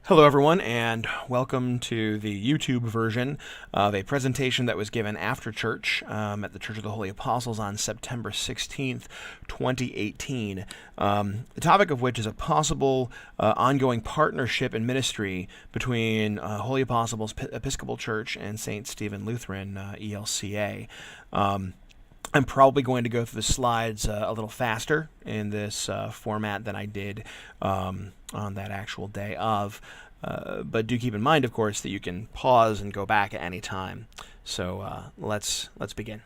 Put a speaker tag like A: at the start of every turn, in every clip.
A: Hello, everyone, and welcome to the YouTube version of a presentation that was given after church at the Church of the Holy Apostles on September 16th, 2018. The topic of which is a possible ongoing partnership and ministry between Holy Apostles Episcopal Church and St. Stephen Lutheran ELCA. I'm probably going to go through the slides a little faster in this format than I did on that actual day of. But do keep in mind, of course, that you can pause and go back at any time. So let's begin.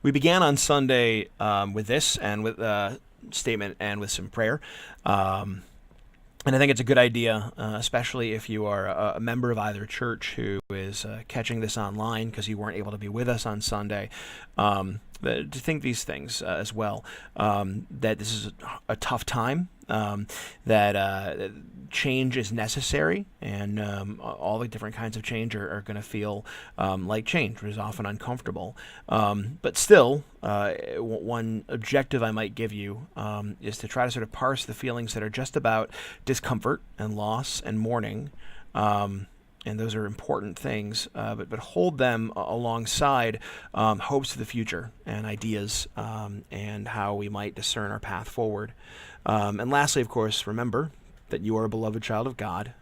A: We began on Sunday with this and with a statement and with some prayer. And I think it's a good idea, especially if you are a member of either church who is catching this online because you weren't able to be with us on Sunday, to think these things as well, that this is a tough time, that change is necessary, and all the different kinds of change are going to feel like change, which is often uncomfortable. But still, one objective I might give you is to try to sort of parse the feelings that are just about discomfort and loss and mourning, and those are important things, but hold them alongside hopes for the future and ideas and how we might discern our path forward. And lastly, of course, remember that you are a beloved child of God.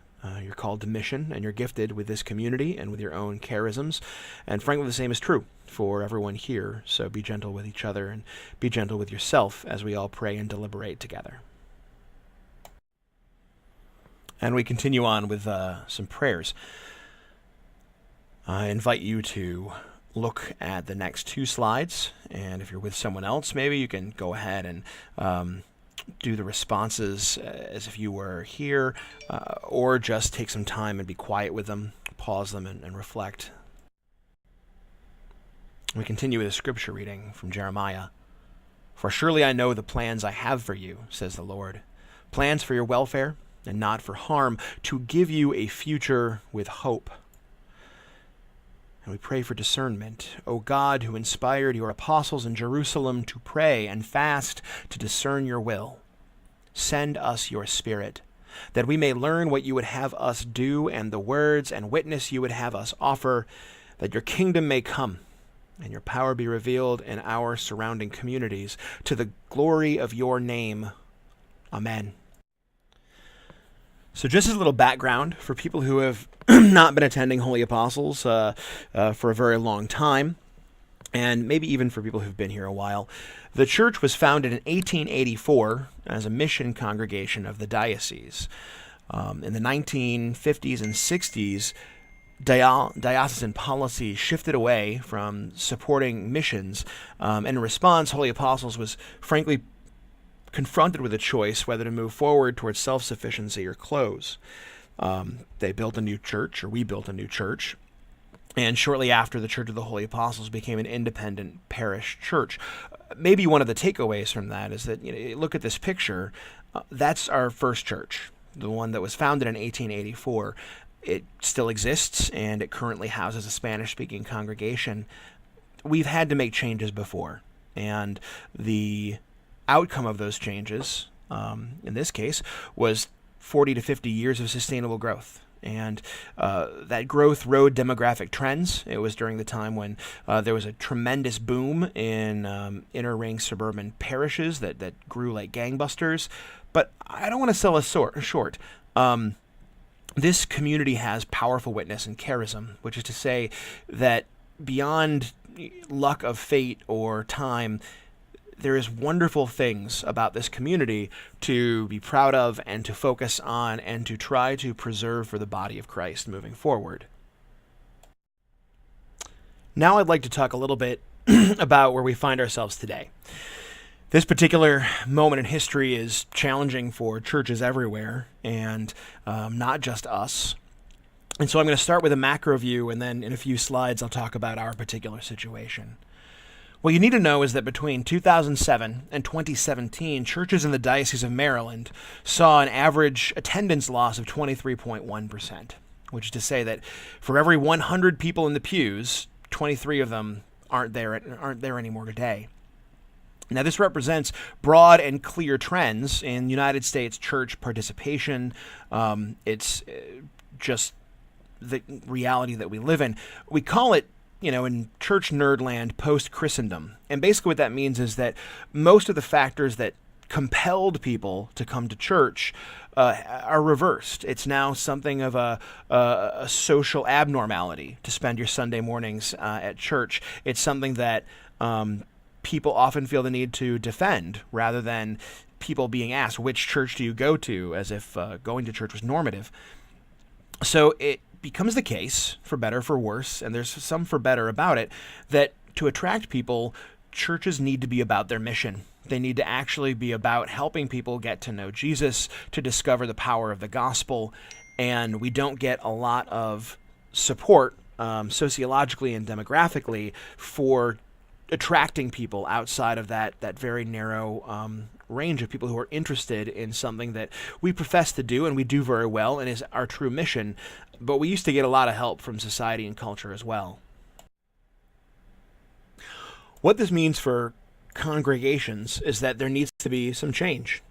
A: You're called to mission, and you're gifted with this community and with your own charisms. And frankly, the same is true for everyone here. So be gentle with each other and be gentle with yourself as we all pray and deliberate together. And we continue on with some prayers. I invite you to look at the next two slides, and if you're with someone else, maybe you can go ahead and do the responses as if you were here, or just take some time and be quiet with them, pause them, and reflect. We continue with a scripture reading from Jeremiah. "For surely I know the plans I have for you, says the Lord, plans for your welfare and not for harm, to give you a future with hope." And we pray for discernment. O God, who inspired your apostles in Jerusalem to pray and fast to discern your will, send us your Spirit, that we may learn what you would have us do and the words and witness you would have us offer, that your kingdom may come and your power be revealed in our surrounding communities, to the glory of your name. Amen. So just as a little background for people who have not been attending Holy Apostles for a very long time, and maybe even for people who've been here a while, the church was founded in 1884 as a mission congregation of the diocese. In the 1950s and 60s, diocesan policy shifted away from supporting missions, and in response, Holy Apostles was frankly confronted with a choice whether to move forward towards self-sufficiency or close. They built a new church, or we built a new church, and shortly after, the Church of the Holy Apostles became an independent parish church. Maybe one of the takeaways from that is that, look at this picture. That's our first church, the one that was founded in 1884. It still exists, and it currently houses a Spanish-speaking congregation. We've had to make changes before, and the outcome of those changes, in this case, was 40 to 50 years of sustainable growth. And that growth rode demographic trends. It was during the time when there was a tremendous boom in inner ring suburban parishes that grew like gangbusters. But I don't want to sell us short. This community has powerful witness and charism, which is to say that beyond luck of fate or time, there is wonderful things about this community to be proud of and to focus on and to try to preserve for the body of Christ moving forward. Now I'd like to talk a little bit about where we find ourselves today. This particular moment in history is challenging for churches everywhere, and not just us. And so I'm going to start with a macro view, and then in a few slides I'll talk about our particular situation. What you need to know is that between 2007 and 2017, churches in the Diocese of Maryland saw an average attendance loss of 23.1%, which is to say that for every 100 people in the pews, 23 of them aren't there anymore today. Now, this represents broad and clear trends in United States church participation. It's just the reality that we live in. We call it, in church nerdland, post-Christendom. And basically what that means is that most of the factors that compelled people to come to church are reversed. It's now something of a social abnormality to spend your Sunday mornings at church. It's something that people often feel the need to defend rather than people being asked, which church do you go to, as if going to church was normative. So it becomes the case, for better, for worse, and there's some for better about it, that to attract people, churches need to be about their mission. They need to actually be about helping people get to know Jesus, to discover the power of the gospel, and we don't get a lot of support sociologically and demographically for attracting people outside of that very narrow range of people who are interested in something that we profess to do and we do very well and is our true mission, but we used to get a lot of help from society and culture as well. What this means for congregations is that there needs to be some change.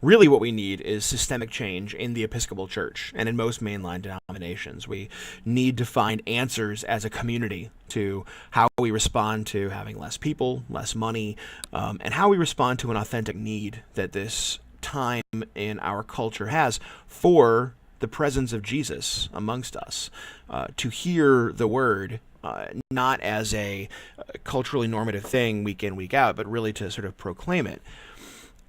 A: Really what we need is systemic change in the Episcopal Church and in most mainline denominations. We need to find answers as a community to how we respond to having less people, less money, and how we respond to an authentic need that this time in our culture has for the presence of Jesus amongst us, to hear the word not as a culturally normative thing week in, week out, but really to sort of proclaim it.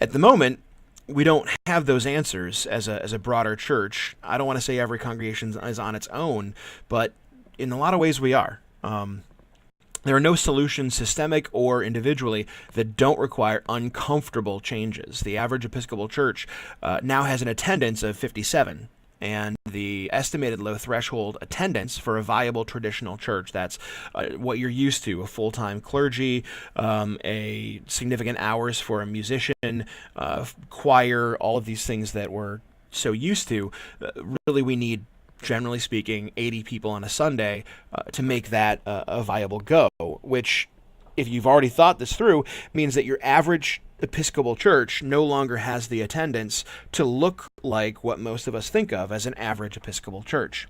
A: At the moment, we don't have those answers as a broader church. I don't want to say every congregation is on its own, but in a lot of ways we are. There are no solutions, systemic or individually, that don't require uncomfortable changes. The average Episcopal Church now has an attendance of 57. And the estimated low threshold attendance for a viable traditional church, that's what you're used to, a full-time clergy, a significant hours for a musician, choir, all of these things that we're so used to. Really, we need, generally speaking, 80 people on a Sunday to make that a viable go, which, if you've already thought this through, means that your average Episcopal Church no longer has the attendance to look like what most of us think of as an average Episcopal Church.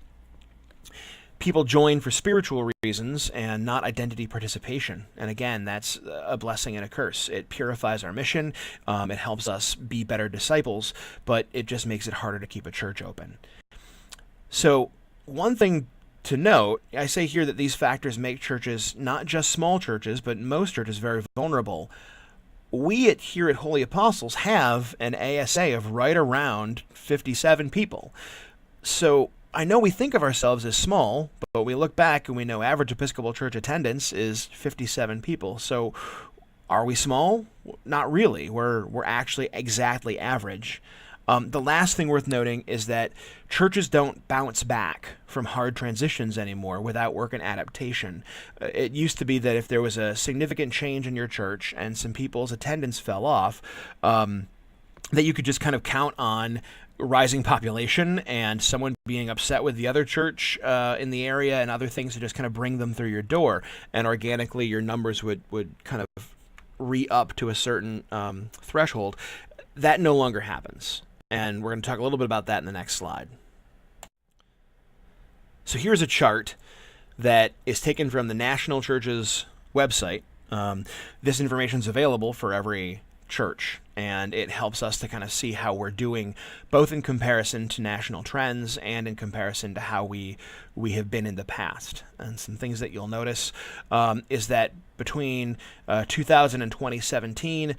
A: People join for spiritual reasons and not identity participation. And again, that's a blessing and a curse. It purifies our mission, it helps us be better disciples, but it just makes it harder to keep a church open. So one thing to note, I say here that these factors make churches, not just small churches, but most churches, very vulnerable. We here at Holy Apostles have an ASA of right around 57 people. So I know we think of ourselves as small, but we look back and we know average Episcopal Church attendance is 57 people. So are we small? Not really. We're actually exactly average. The last thing worth noting is that churches don't bounce back from hard transitions anymore without work and adaptation. It used to be that if there was a significant change in your church and some people's attendance fell off, that you could just kind of count on rising population and someone being upset with the other church in the area and other things to just kind of bring them through your door. And organically, your numbers would kind of re-up to a certain threshold. That no longer happens. And we're going to talk a little bit about that in the next slide. So here's a chart that is taken from the National Church's website. This information is available for every church, and it helps us to kind of see how we're doing, both in comparison to national trends and in comparison to how we have been in the past. And some things that you'll notice is that between 2000 and 2017,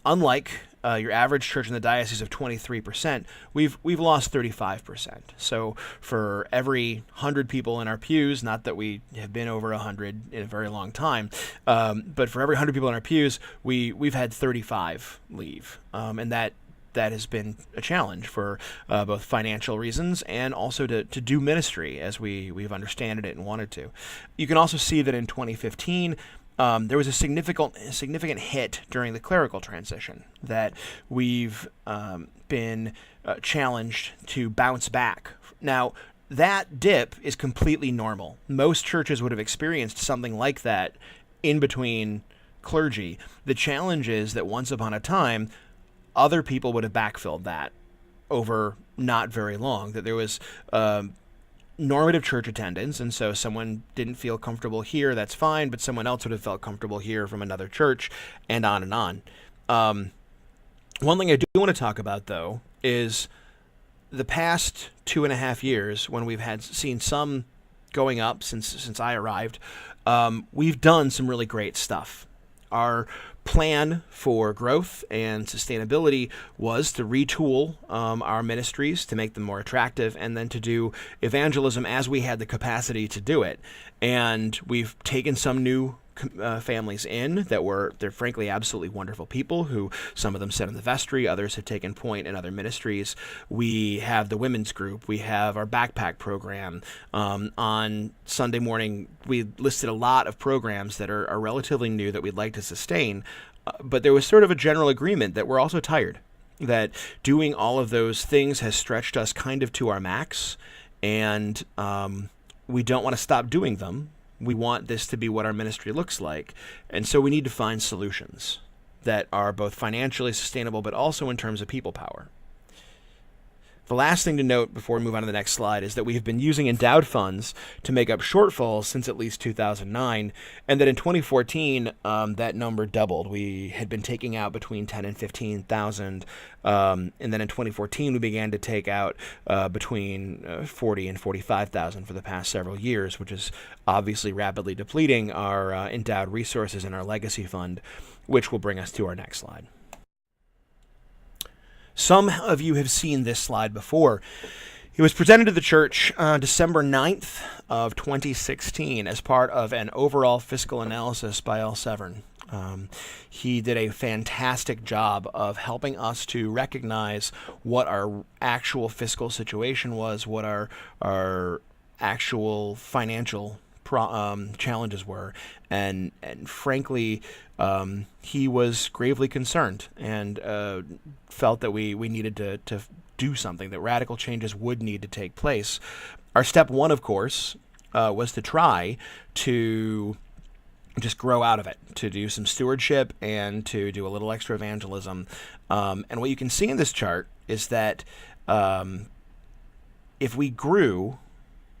A: unlike your average church in the diocese of 23%, we've lost 35%. So for every 100 people in our pews, not that we have been over 100 in a very long time, but for every 100 people in our pews, we've had 35 leave, and that has been a challenge for both financial reasons and also to do ministry as we've understood it and wanted to. You can also see that in 2015, there was a significant hit during the clerical transition that we've been challenged to bounce back. Now, that dip is completely normal. Most churches would have experienced something like that in between clergy. The challenge is that once upon a time, other people would have backfilled that over not very long, that there was normative church attendance, and so someone didn't feel comfortable here, that's fine, but someone else would have felt comfortable here from another church, and on and on. One thing I do want to talk about, though, is the past 2.5 years, when we've seen some going up since I arrived, we've done some really great stuff. Our plan for growth and sustainability was to retool our ministries to make them more attractive, and then to do evangelism as we had the capacity to do it. And we've taken some new families in they're frankly absolutely wonderful people, who some of them sit in the vestry, others have taken point in other ministries. We have the women's group, we have our backpack program. On Sunday morning, we listed a lot of programs that are relatively new that we'd like to sustain, but there was sort of a general agreement that we're also tired, that doing all of those things has stretched us kind of to our max, and we don't want to stop doing them. We want this to be what our ministry looks like. And so we need to find solutions that are both financially sustainable, but also in terms of people power. The last thing to note before we move on to the next slide is that we have been using endowed funds to make up shortfalls since at least 2009, and that in 2014, that number doubled. We had been taking out between 10 and 15,000, and then in 2014, we began to take out between 40 and 45,000 for the past several years, which is obviously rapidly depleting our endowed resources in our legacy fund, which will bring us to our next slide. Some of you have seen this slide before. It was presented to the church on December 9th of 2016 as part of an overall fiscal analysis by Al Severn. He did a fantastic job of helping us to recognize what our actual fiscal situation was, what our actual financial challenges were, and frankly, he was gravely concerned and felt that we needed to do something, that radical changes would need to take place. Our step one, of course, was to try to just grow out of it, to do some stewardship and to do a little extra evangelism. And what you can see in this chart is that if we grew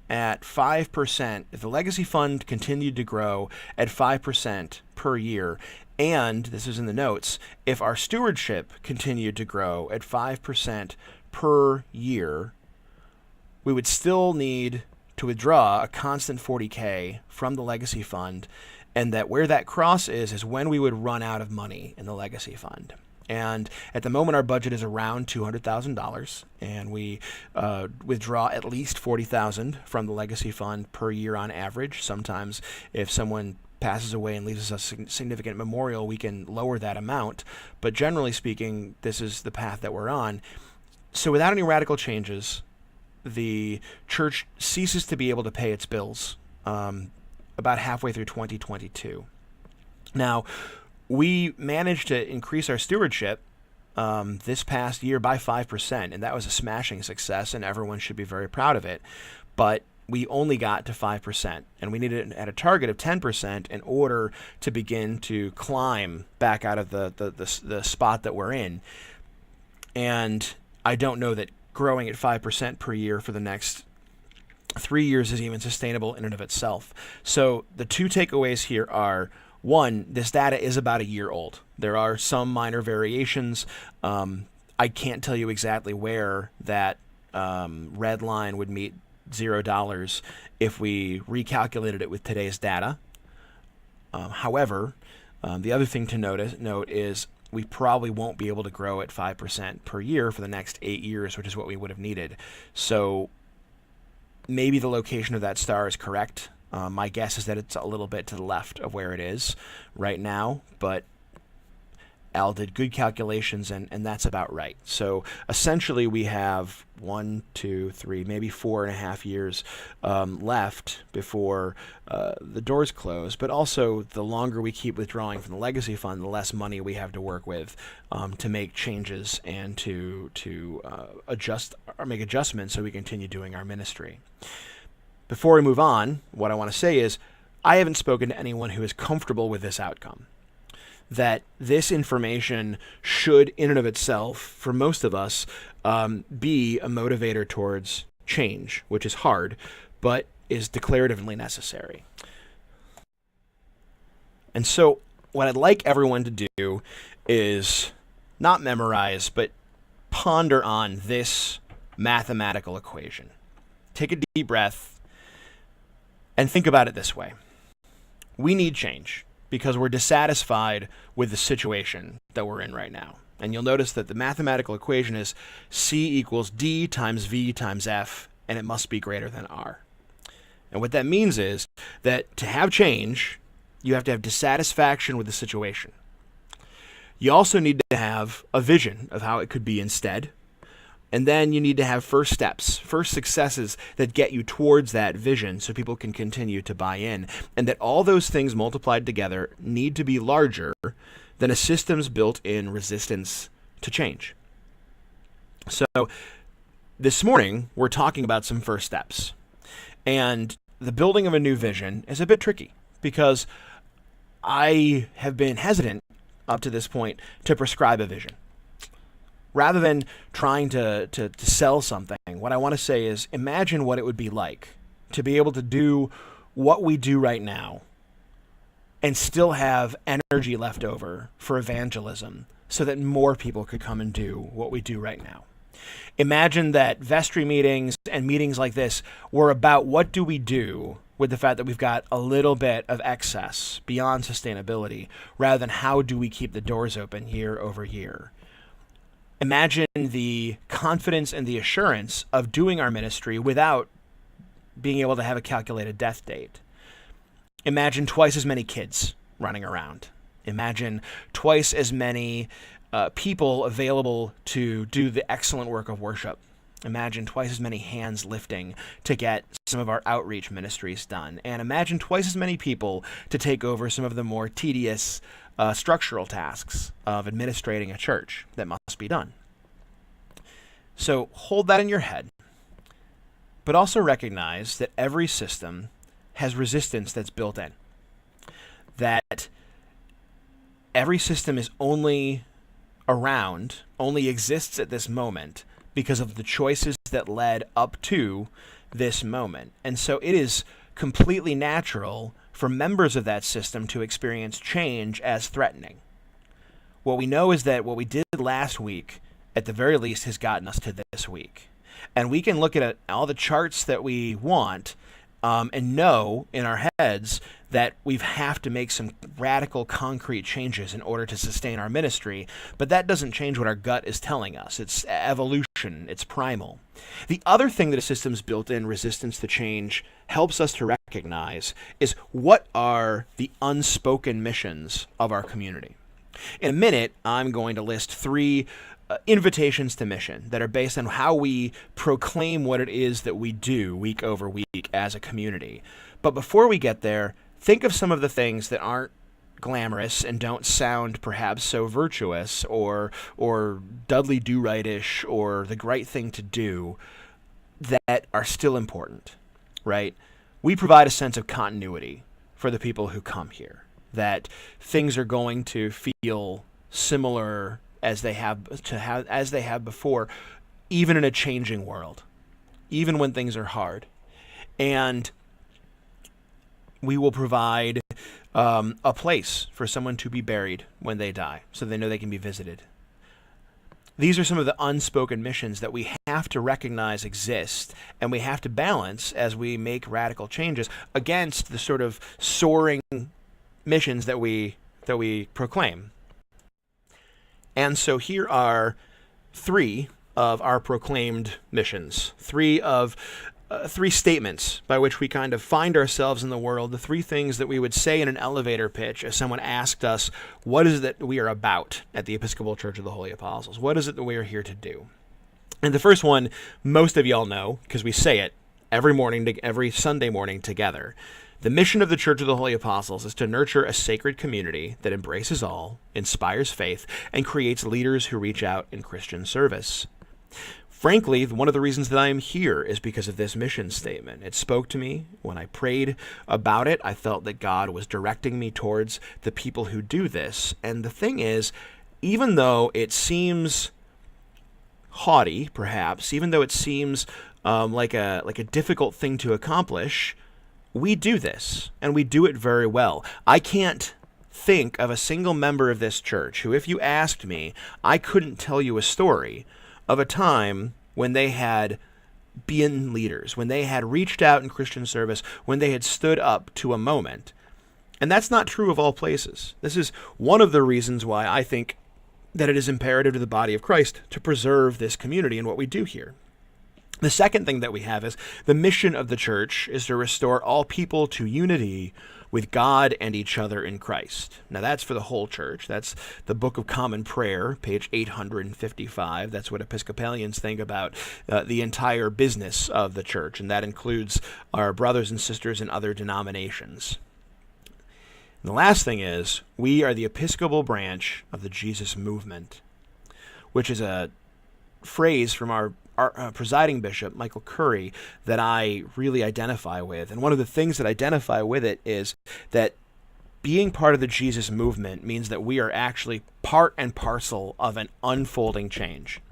A: at 5%, if the legacy fund continued to grow at 5% per year, and this is in the notes, if our stewardship continued to grow at 5% per year, we would still need to withdraw a constant $40K from the legacy fund, and that where that cross is when we would run out of money in the legacy fund. And at the moment, our budget is around $200,000, and we withdraw at least $40,000 from the legacy fund per year on average. Sometimes, if someone passes away and leaves us a significant memorial, we can lower that amount. But generally speaking, this is the path that we're on. So without any radical changes, the church ceases to be able to pay its bills about halfway through 2022. Now, we managed to increase our stewardship this past year by 5%, and that was a smashing success, and everyone should be very proud of it. But we only got to 5%, and we needed at a target of 10% in order to begin to climb back out of the spot that we're in. And I don't know that growing at 5% per year for the next 3 years is even sustainable in and of itself. So the two takeaways here are, one, this data is about a year old. There are some minor variations. I can't tell you exactly where that red line would meet $0 if we recalculated it with today's data. However, the other thing to note is we probably won't be able to grow at 5% per year for the next 8 years, which is what we would have needed. So maybe the location of that star is correct. My guess is that it's a little bit to the left of where it is right now, but Al did good calculations, and that's about right. So essentially we have 1, 2, 3, maybe 4.5 years left before the doors close, but also the longer we keep withdrawing from the legacy fund, the less money we have to work with to make changes and to adjust or make adjustments so we continue doing our ministry. Before we move on, what I want to say is I haven't spoken to anyone who is comfortable with this outcome. That this information should, in and of itself, for most of us, be a motivator towards change, which is hard, but is declaratively necessary. And so what I'd like everyone to do is not memorize, but ponder on this mathematical equation. Take a deep breath and think about it this way. We need change because we're dissatisfied with the situation that we're in right now. And you'll notice that the mathematical equation is C equals D times V times F, and it must be greater than R. And what that means is that to have change, you have to have dissatisfaction with the situation. You also need to have a vision of how it could be instead. And then you need to have first steps, first successes that get you towards that vision so people can continue to buy in. And that all those things multiplied together need to be larger than a system's built-in resistance to change. So this morning, we're talking about some first steps. And the building of a new vision is a bit tricky because I have been hesitant up to this point to prescribe a vision. Rather than trying to sell something, what I want to say is imagine what it would be like to be able to do what we do right now and still have energy left over for evangelism so that more people could come and do what we do right now. Imagine that vestry meetings and meetings like this were about what do we do with the fact that we've got a little bit of excess beyond sustainability, rather than how do we keep the doors open year over year. Imagine the confidence and the assurance of doing our ministry without being able to have a calculated death date. Imagine twice as many kids running around. Imagine twice as many people available to do the excellent work of worship. Imagine twice as many hands lifting to get some of our outreach ministries done. And imagine twice as many people to take over some of the more tedious structural tasks of administrating a church that must be done. So hold that in your head, but also recognize that every system has resistance that's built in. That every system is only exists at this moment because of the choices that led up to this moment. And so it is completely natural for members of that system to experience change as threatening. What we know is that what we did last week, at the very least, has gotten us to this week. And we can look at all the charts that we want and know in our heads that we have to make some radical, concrete changes in order to sustain our ministry, but that doesn't change what our gut is telling us. It's evolution, it's primal. The other thing that a system's built-in resistance to change helps us to recognize is what are the unspoken missions of our community. In a minute, I'm going to list 3 invitations to mission that are based on how we proclaim what it is that we do week over week as a community. But before we get there, think of some of the things that aren't glamorous and don't sound perhaps so virtuous or Dudley Do-Right-ish or the right thing to do that are still important, right? We provide a sense of continuity for the people who come here, that things are going to feel similar as they have before, even in a changing world, even when things are hard. And we will provide a place for someone to be buried when they die, so they know they can be visited. These are some of the unspoken missions that we have to recognize exist, and we have to balance as we make radical changes against the sort of soaring missions that we proclaim. And so here are 3 of our proclaimed missions, 3 statements by which we kind of find ourselves in the world, the 3 things that we would say in an elevator pitch if someone asked us, what is it that we are about at the Episcopal Church of the Holy Apostles? What is it that we are here to do? And the first one, most of y'all know, because we say it every Sunday morning together. The mission of the Church of the Holy Apostles is to nurture a sacred community that embraces all, inspires faith, and creates leaders who reach out in Christian service. Frankly, one of the reasons that I am here is because of this mission statement. It spoke to me when I prayed about it. I felt that God was directing me towards the people who do this. And the thing is, even though it seems haughty, perhaps, even though it seems like a difficult thing to accomplish, we do this, and we do it very well. I can't think of a single member of this church who, if you asked me, I couldn't tell you a story of a time when they had been leaders, when they had reached out in Christian service, when they had stood up to a moment. And that's not true of all places. This is one of the reasons why I think that it is imperative to the body of Christ to preserve this community and what we do here. The second thing that we have is the mission of the church is to restore all people to unity with God and each other in Christ. Now that's for the whole church. That's the Book of Common Prayer, page 855. That's what Episcopalians think about the entire business of the church, and that includes our brothers and sisters in other denominations. And the last thing is, we are the Episcopal branch of the Jesus movement, which is a phrase from our presiding bishop, Michael Curry, that I really identify with. And one of the things that I identify with it is that being part of the Jesus movement means that we are actually part and parcel of an unfolding change.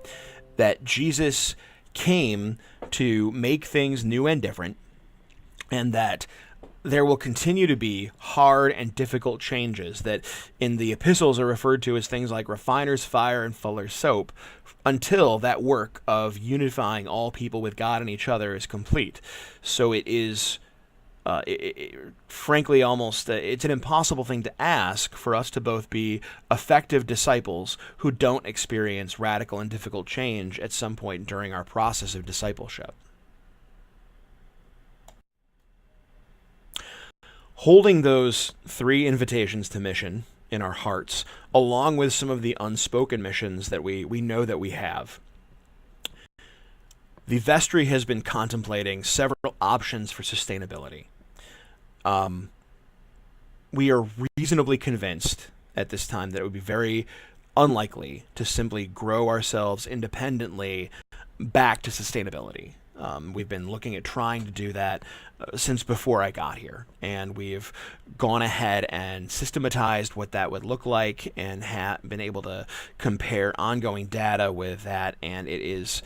A: That Jesus came to make things new and different, and that there will continue to be hard and difficult changes that in the epistles are referred to as things like refiner's fire and fuller's soap, until that work of unifying all people with God and each other is complete. So it is, frankly, almost, it's an impossible thing to ask for us to both be effective disciples who don't experience radical and difficult change at some point during our process of discipleship. Holding those three invitations to mission in our hearts, along with some of the unspoken missions that we know that we have, the vestry has been contemplating several options for sustainability. We are reasonably convinced at this time that it would be very unlikely to simply grow ourselves independently back to sustainability. We've been looking at trying to do that since before I got here, and we've gone ahead and systematized what that would look like and been able to compare ongoing data with that, and it is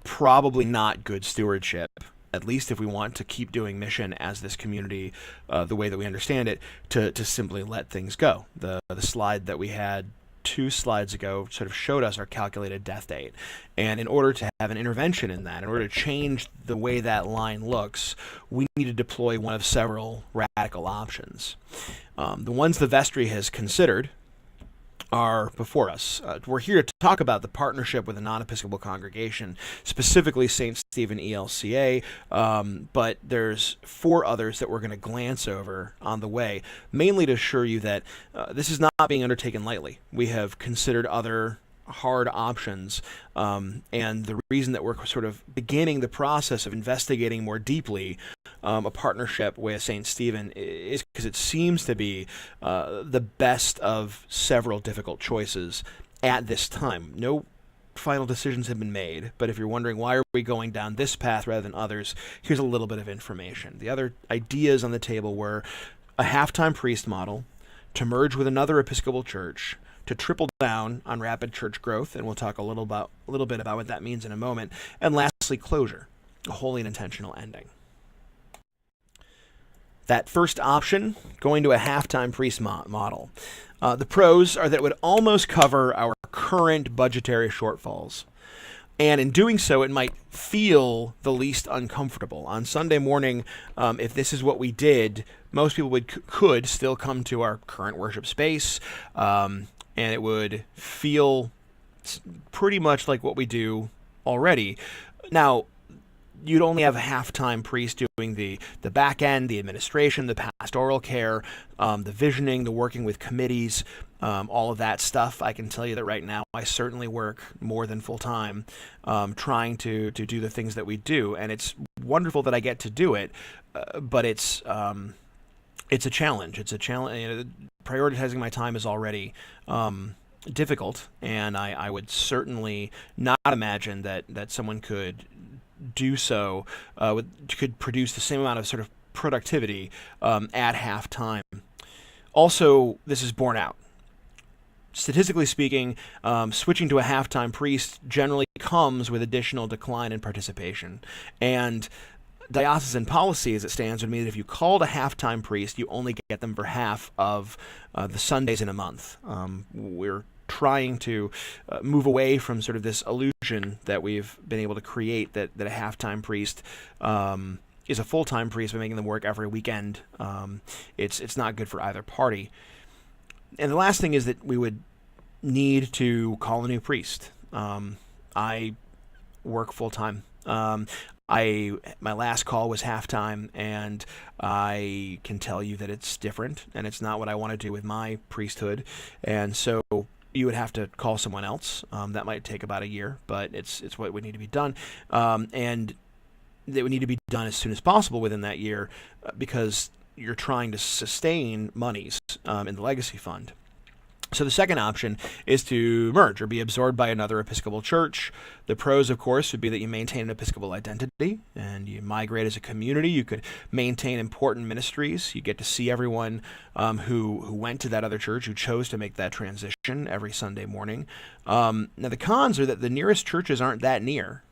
A: probably not good stewardship, at least if we want to keep doing mission as this community the way that we understand it, to simply let things go. The slide that we had 2 slides ago sort of showed us our calculated death date. And in order to have an intervention in that, in order to change the way that line looks, we need to deploy one of several radical options. The ones the vestry has considered are before us. We're here to talk about the partnership with a non-Episcopal congregation, specifically St. Stephen ELCA, but there's 4 others that we're going to glance over on the way, mainly to assure you that this is not being undertaken lightly. We have considered other hard options, and the reason that we're sort of beginning the process of investigating more deeply a partnership with St. Stephen is because it seems to be the best of several difficult choices at this time. No final decisions have been made, but if you're wondering why are we going down this path rather than others, here's a little bit of information. The other ideas on the table were a half-time priest model, to merge with another Episcopal church, to triple down on rapid church growth, and we'll talk a little bit about what that means in a moment, and lastly, closure, a holy and intentional ending. That first option, going to a half-time priest model. The pros are that it would almost cover our current budgetary shortfalls. And in doing so, it might feel the least uncomfortable. On Sunday morning, if this is what we did, most people could still come to our current worship space, and it would feel pretty much like what we do already. Now, you'd only have a half-time priest doing the back end, the administration, the pastoral care, the visioning, the working with committees, all of that stuff. I can tell you that right now I certainly work more than full-time trying to do the things that we do, and it's wonderful that I get to do it, but it's a challenge. It's a challenge. Prioritizing my time is already difficult, and I would certainly not imagine that someone could do so, could produce the same amount of sort of productivity at halftime. Also, this is borne out. Statistically speaking, switching to a halftime priest generally comes with additional decline in participation. And diocesan policy as it stands would mean that if you called a halftime priest, you only get them for half of the Sundays in a month. We're trying to move away from sort of this illusion that we've been able to create that a halftime priest is a full-time priest by making them work every weekend. It's not good for either party. And the last thing is that we would need to call a new priest. I work full-time. My last call was halftime, and I can tell you that it's different, and it's not what I want to do with my priesthood. And so you would have to call someone else. That might take about a year, but it's what would need to be done. And it would need to be done as soon as possible within that year, because you're trying to sustain monies in the legacy fund. So the second option is to merge or be absorbed by another Episcopal church. The pros, of course, would be that you maintain an Episcopal identity and you migrate as a community. You could maintain important ministries. You get to see everyone who went to that other church, who chose to make that transition every Sunday morning. Now, the cons are that the nearest churches aren't that near.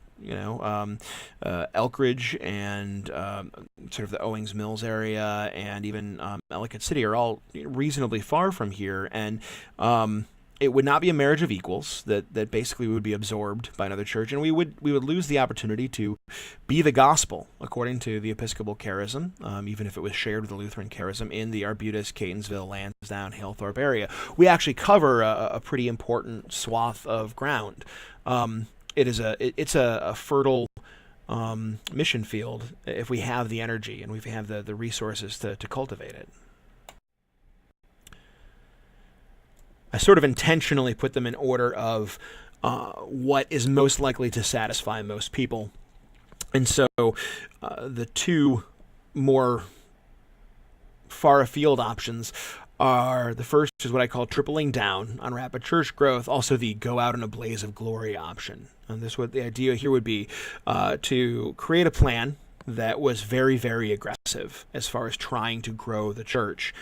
A: Elkridge and sort of the Owings Mills area and even Ellicott City are all reasonably far from here, and it would not be a marriage of equals that basically would be absorbed by another church, and we would lose the opportunity to be the gospel according to the Episcopal charism, even if it was shared with the Lutheran charism in the Arbutus, Catonsville, Lansdowne, Halethorpe area. We actually cover a pretty important swath of ground. It's a fertile mission field if we have the energy and we have the resources to cultivate it. I sort of intentionally put them in order of what is most likely to satisfy most people. And so the two more far afield options are, the first is what I call tripling down on rapid church growth, also the go out in a blaze of glory option. And this, what the idea here would be to create a plan that was very, very aggressive as far as trying to grow the church,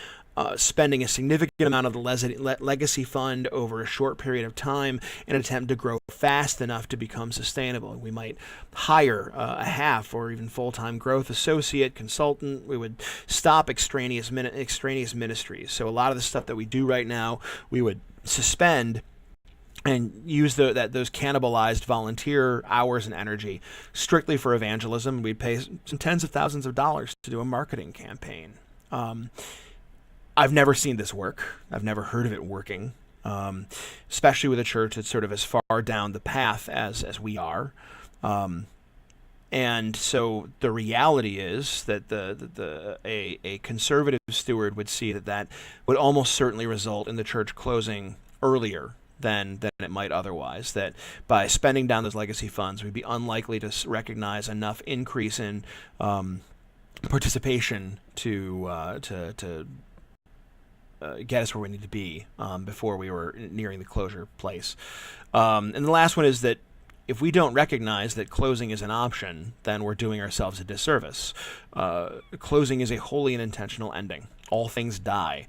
A: spending a significant amount of the legacy fund over a short period of time in an attempt to grow fast enough to become sustainable. We might hire a half or even full-time growth associate, consultant. We would stop extraneous ministries. So a lot of the stuff that we do right now, we would suspend and use those cannibalized volunteer hours and energy strictly for evangelism. We'd pay some tens of thousands of dollars to do a marketing campaign. I've never seen this work. I've never heard of it working, especially with a church that's sort of as far down the path as we are. And so the reality is that a conservative steward would see that would almost certainly result in the church closing earlier than it might otherwise. That by spending down those legacy funds, we'd be unlikely to recognize enough increase in participation to get us where we need to be before we were nearing the closure place. And the last one is that if we don't recognize that closing is an option, then we're doing ourselves a disservice. Closing is a wholly and intentional ending. All things die.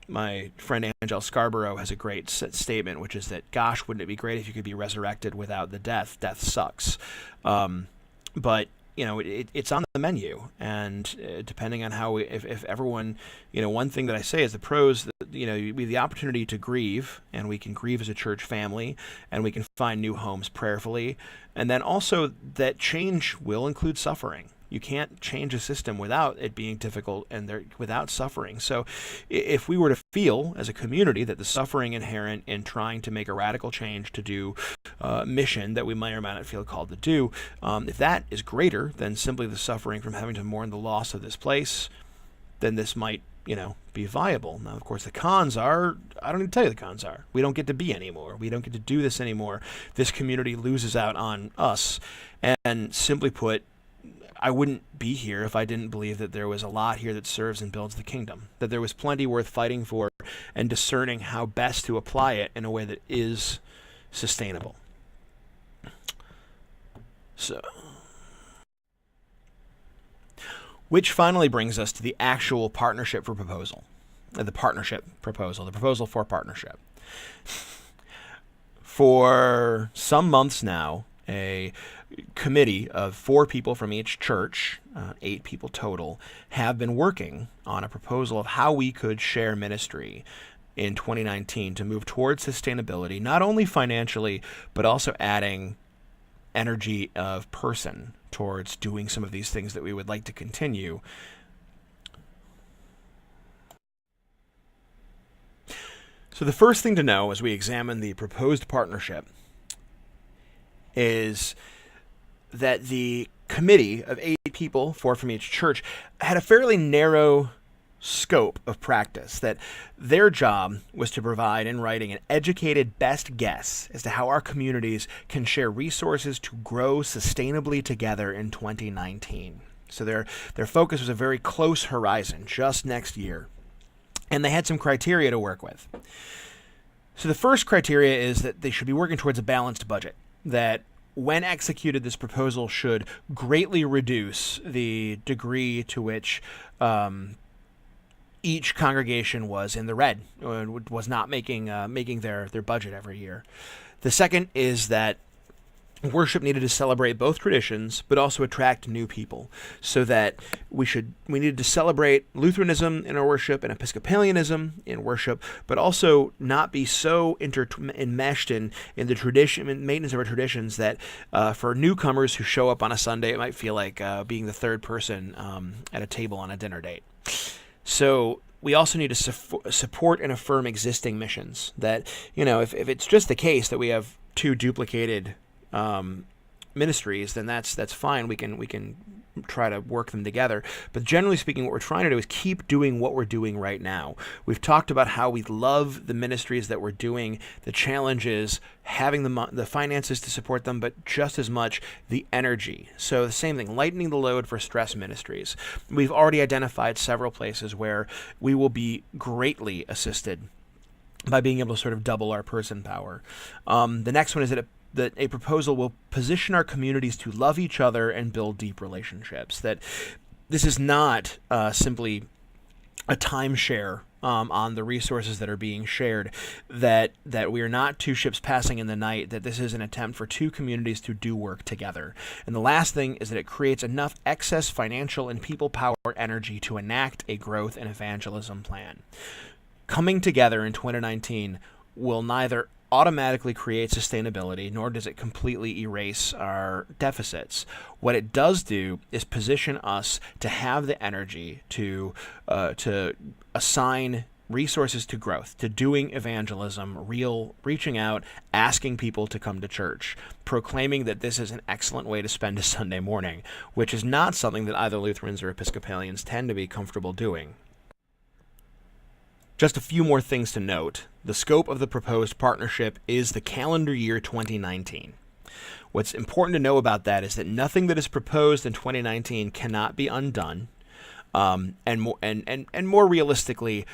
A: My friend Angel Scarborough has a great statement, which is that, gosh, wouldn't it be great if you could be resurrected without the death? Death sucks. But it's on the menu, and depending on how if everyone, one thing that I say is the pros, we have the opportunity to grieve, and we can grieve as a church family, and we can find new homes prayerfully, and then also that change will include suffering. You can't change a system without it being difficult and without suffering. So if we were to feel as a community that the suffering inherent in trying to make a radical change to do mission that we might or might not feel called to do, if that is greater than simply the suffering from having to mourn the loss of this place, then this might, be viable. Now, of course, the cons are, I don't even tell you the cons are. We don't get to be anymore. We don't get to do this anymore. This community loses out on us. And simply put, I wouldn't be here if I didn't believe that there was a lot here that serves and builds the kingdom, that there was plenty worth fighting for and discerning how best to apply it in a way that is sustainable. So, which finally brings us to the actual partnership for proposal. The partnership proposal, the proposal for partnership. For some months now, a committee of 4 people from each church, 8 people total, have been working on a proposal of how we could share ministry in 2019 to move towards sustainability, not only financially, but also adding energy of person towards doing some of these things that we would like to continue. So the first thing to know as we examine the proposed partnership is that the committee of 8 people, 4 from each church, had a fairly narrow scope of practice, that their job was to provide in writing an educated best guess as to how our communities can share resources to grow sustainably together in 2019. So their focus was a very close horizon, just next year. And they had some criteria to work with. So the first criteria is that they should be working towards a balanced budget, that when executed, this proposal should greatly reduce the degree to which each congregation was in the red, was not making their budget every year. The second is that worship needed to celebrate both traditions, but also attract new people, so that we needed to celebrate Lutheranism in our worship and Episcopalianism in worship, but also not be so enmeshed in the tradition and maintenance of our traditions that for newcomers who show up on a Sunday, it might feel like being the third person at a table on a dinner date. So we also need to support and affirm existing missions. That, if it's just the case that we have 2 duplicated ministries, then that's fine. We can try to work them together. But generally speaking, what we're trying to do is keep doing what we're doing right now. We've talked about how we love the ministries that we're doing. The challenge is having the finances to support them, but just as much the energy. So the same thing, lightening the load for stress ministries. We've already identified several places where we will be greatly assisted by being able to sort of double our person power. The next one is that a proposal will position our communities to love each other and build deep relationships. That this is not simply a timeshare on the resources that are being shared, that we are not 2 ships passing in the night, that this is an attempt for 2 communities to do work together. And the last thing is that it creates enough excess financial and people power energy to enact a growth and evangelism plan. Coming together in 2019 will neither automatically create sustainability, nor does it completely erase our deficits. What it does do is position us to have the energy to assign resources to growth, to doing evangelism, reaching out, asking people to come to church, proclaiming that this is an excellent way to spend a Sunday morning, which is not something that either Lutherans or Episcopalians tend to be comfortable doing. Just a few more things to note. The scope of the proposed partnership is the calendar year 2019. What's important to know about that is that nothing that is proposed in 2019 cannot be undone, and more realistically,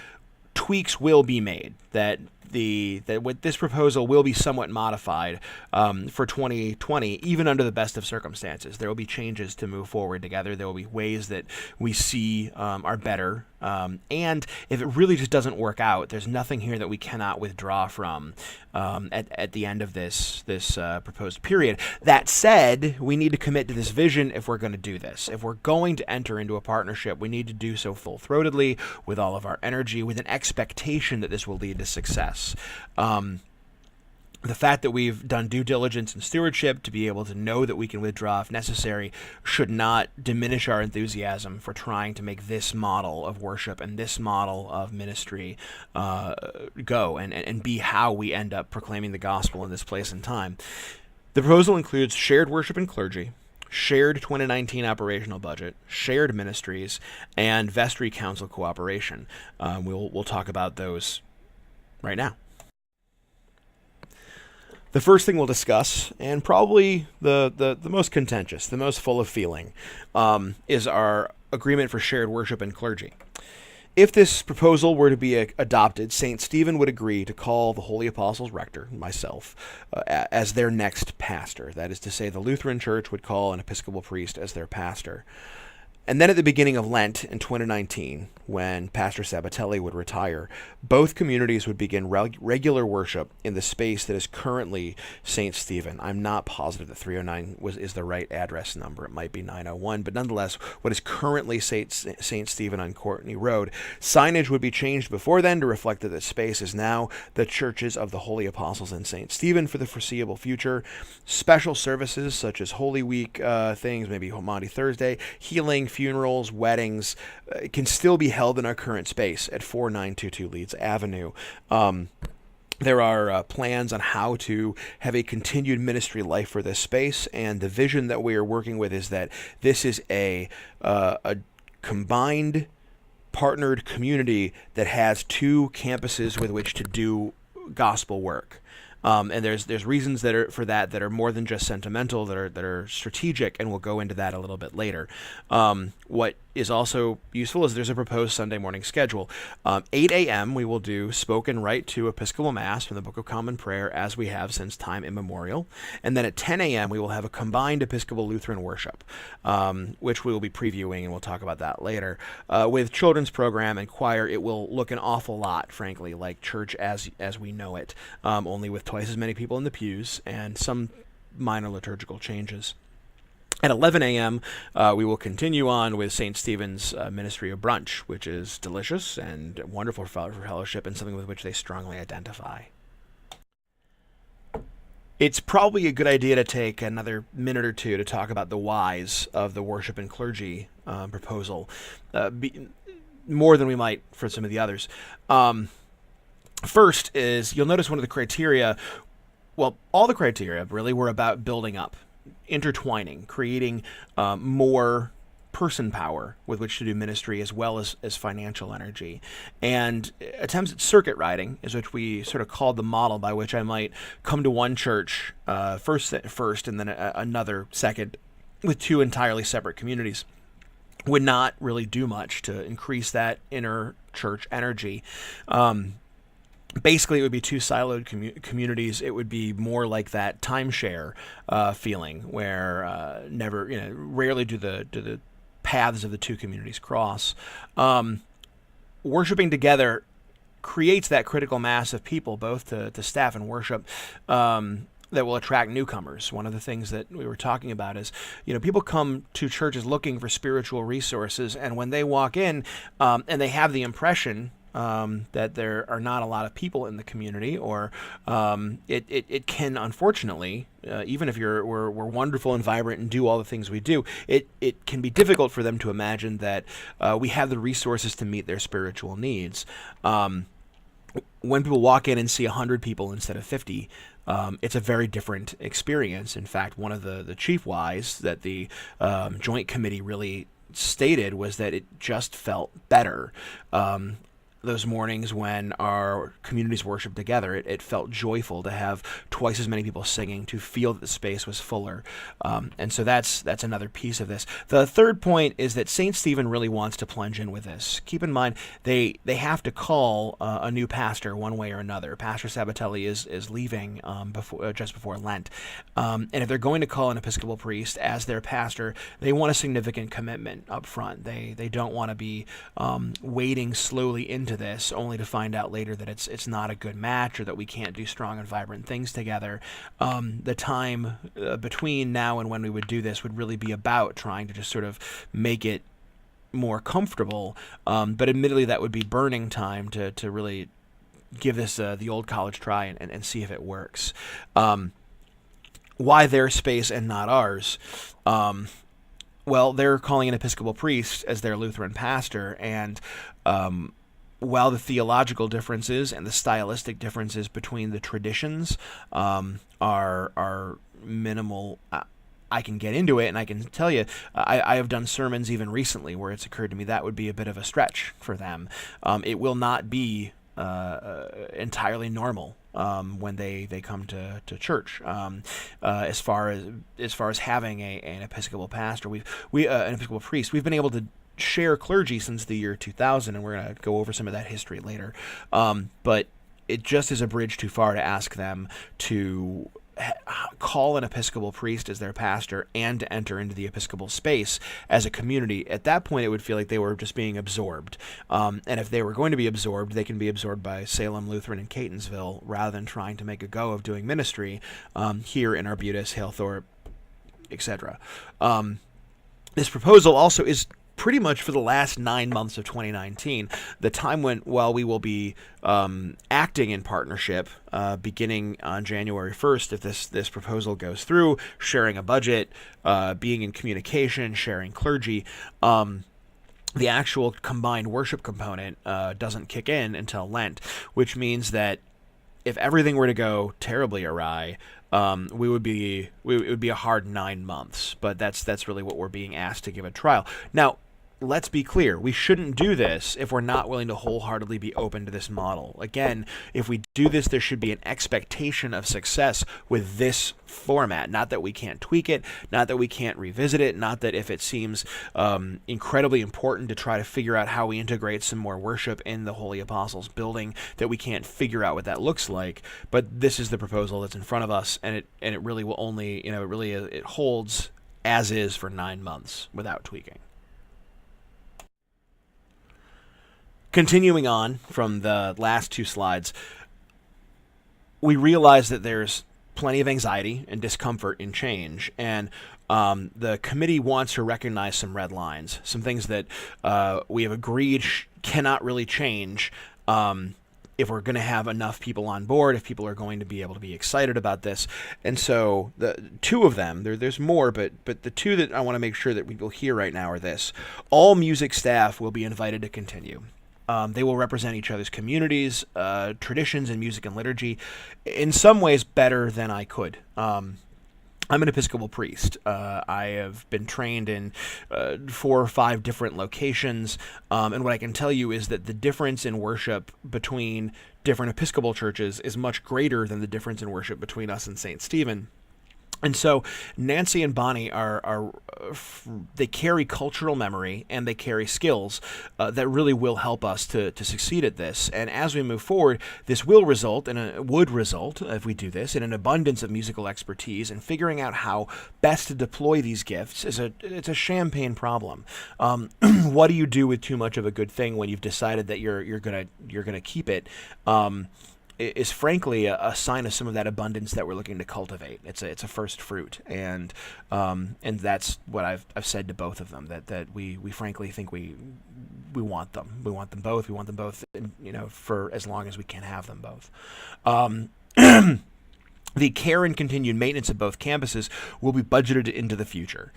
A: tweaks will be made. That with this proposal will be somewhat modified for 2020, even under the best of circumstances. There will be changes to move forward together. There will be ways that we see are better. And if it really just doesn't work out, there's nothing here that we cannot withdraw from at the end of this proposed period. That said, we need to commit to this vision if we're going to do this. If we're going to enter into a partnership, we need to do so full-throatedly, with all of our energy, with an expectation that this will lead to success. The fact that we've done due diligence and stewardship to be able to know that we can withdraw if necessary should not diminish our enthusiasm for trying to make this model of worship and this model of ministry go and be how we end up proclaiming the gospel in this place and time. The proposal includes shared worship and clergy, shared 2019 operational budget, shared ministries, and vestry council cooperation. We'll talk about those right now. The first thing we'll discuss, and probably the most contentious, the most full of feeling, is our agreement for shared worship and clergy. If this proposal were to be adopted, St. Stephen would agree to call the Holy Apostles Rector, myself, as their next pastor. That is to say, the Lutheran Church would call an Episcopal priest as their pastor. And then at the beginning of Lent in 2019, when Pastor Sabatelli would retire, both communities would begin regular worship in the space that is currently St. Stephen. I'm not positive that 309 is the right address number. It might be 901, but nonetheless, what is currently St. Stephen on Courtney Road. Signage would be changed before then to reflect that the space is now the Churches of the Holy Apostles in St. Stephen for the foreseeable future. Special services such as Holy Week things, maybe Maundy Thursday, healing, funerals, weddings, can still be held in our current space at 4922 Leeds Avenue. There are plans on how to have a continued ministry life for this space, and the vision that we are working with is that this is a combined, partnered community that has two campuses with which to do gospel work. And there's reasons that are more than just sentimental, that are strategic, and we'll go into that a little bit later. What is also useful is there's a proposed Sunday morning schedule. 8 a.m. we will do spoken right to Episcopal Mass from the Book of Common Prayer, as we have since time immemorial. And then at 10 a.m. we will have a combined Episcopal Lutheran worship, which we will be previewing, and we'll talk about that later. With children's program and choir, it will look an awful lot, frankly, like church as we know it, only with twice as many people in the pews and some minor liturgical changes. At 11 a.m., we will continue on with St. Stephen's Ministry of Brunch, which is delicious and wonderful for fellowship and something with which they strongly identify. It's probably a good idea to take another minute or two to talk about the whys of the worship and clergy proposal, more than we might for some of the others. First is, you'll notice one of the criteria, well, all the criteria really were about building up, intertwining, creating more person power with which to do ministry, as well as financial energy. And attempts at circuit riding is what we sort of called the model by which I might come to one church first and then another second with two entirely separate communities. Would not really do much to increase that inner church energy. Basically, it would be two siloed communities. It would be more like that timeshare feeling, where rarely do the paths of the two communities cross. Worshiping together creates that critical mass of people, both to staff and worship, that will attract newcomers. One of the things that we were talking about is, people come to churches looking for spiritual resources, and when they walk in and they have the impression that there are not a lot of people in the community, or it can, unfortunately, even if we're wonderful and vibrant and do all the things we do, it can be difficult for them to imagine that we have the resources to meet their spiritual needs. When people walk in and see 100 people instead of 50, it's a very different experience. In fact, one of the chief whys that the Joint Committee really stated was that it just felt better. Those mornings when our communities worshiped together, it felt joyful to have twice as many people singing, to feel that the space was fuller. And so that's another piece of this. The third point is that St. Stephen really wants to plunge in with this. Keep in mind, they have to call a new pastor one way or another. Pastor Sabatelli is leaving just before Lent. And if they're going to call an Episcopal priest as their pastor, they want a significant commitment up front. They don't want to be wading slowly into this, only to find out later that it's not a good match, or that we can't do strong and vibrant things together. The time between now and when we would do this would really be about trying to just sort of make it more comfortable. But admittedly, that would be burning time to really give this the old college try and see if it works. Why their space and not ours? Well, they're calling an Episcopal priest as their Lutheran pastor, and while the theological differences and the stylistic differences between the traditions are minimal, I can get into it, and I can tell you, I have done sermons even recently where it's occurred to me that would be a bit of a stretch for them. It will not be entirely normal when they come to church. As far as having an Episcopal pastor, an Episcopal priest, we've been able to share clergy since the year 2000, and we're going to go over some of that history later. But it just is a bridge too far to ask them to call an Episcopal priest as their pastor and to enter into the Episcopal space as a community. At that point, it would feel like they were just being absorbed. And if they were going to be absorbed, they can be absorbed by Salem Lutheran and Catonsville rather than trying to make a go of doing ministry here in Arbutus, Halethorpe, etc. This proposal also is pretty much for the last 9 months of 2019, the time while we will be acting in partnership, beginning on January 1st, if this proposal goes through, sharing a budget, being in communication, sharing clergy. The actual combined worship component doesn't kick in until Lent, which means that if everything were to go terribly awry, it would be a hard 9 months. But that's really what we're being asked to give a trial. Now, let's be clear, we shouldn't do this if we're not willing to wholeheartedly be open to this model. Again, if we do this, there should be an expectation of success with this format. Not that we can't tweak it, not that we can't revisit it, not that if it seems incredibly important to try to figure out how we integrate some more worship in the Holy Apostles building, that we can't figure out what that looks like. But this is the proposal that's in front of us, and it really will only, it holds as is for 9 months without tweaking. Continuing on from the last 2 slides, we realize that there's plenty of anxiety and discomfort in change, and the committee wants to recognize some red lines, some things that we have agreed cannot really change if we're going to have enough people on board, if people are going to be able to be excited about this. And so the 2 of them, there's more, but the 2 that I want to make sure that we will hear right now are this. All music staff will be invited to continue. They will represent each other's communities, traditions in music and liturgy, in some ways better than I could. I'm an Episcopal priest. I have been trained in 4 or 5 different locations, and what I can tell you is that the difference in worship between different Episcopal churches is much greater than the difference in worship between us and St. Stephen. And so Nancy and Bonnie they carry cultural memory and they carry skills that really will help us to succeed at this. And as we move forward, this would result, if we do this, in an abundance of musical expertise, and figuring out how best to deploy these gifts it's a champagne problem. What do you do with too much of a good thing when you've decided that you're gonna keep it? Is frankly a sign of some of that abundance that we're looking to cultivate. It's a first fruit, and that's what I've said to both of them, that we frankly think we want them. We want them both. We want them both, for as long as we can have them both. The care and continued maintenance of both campuses will be budgeted into the future.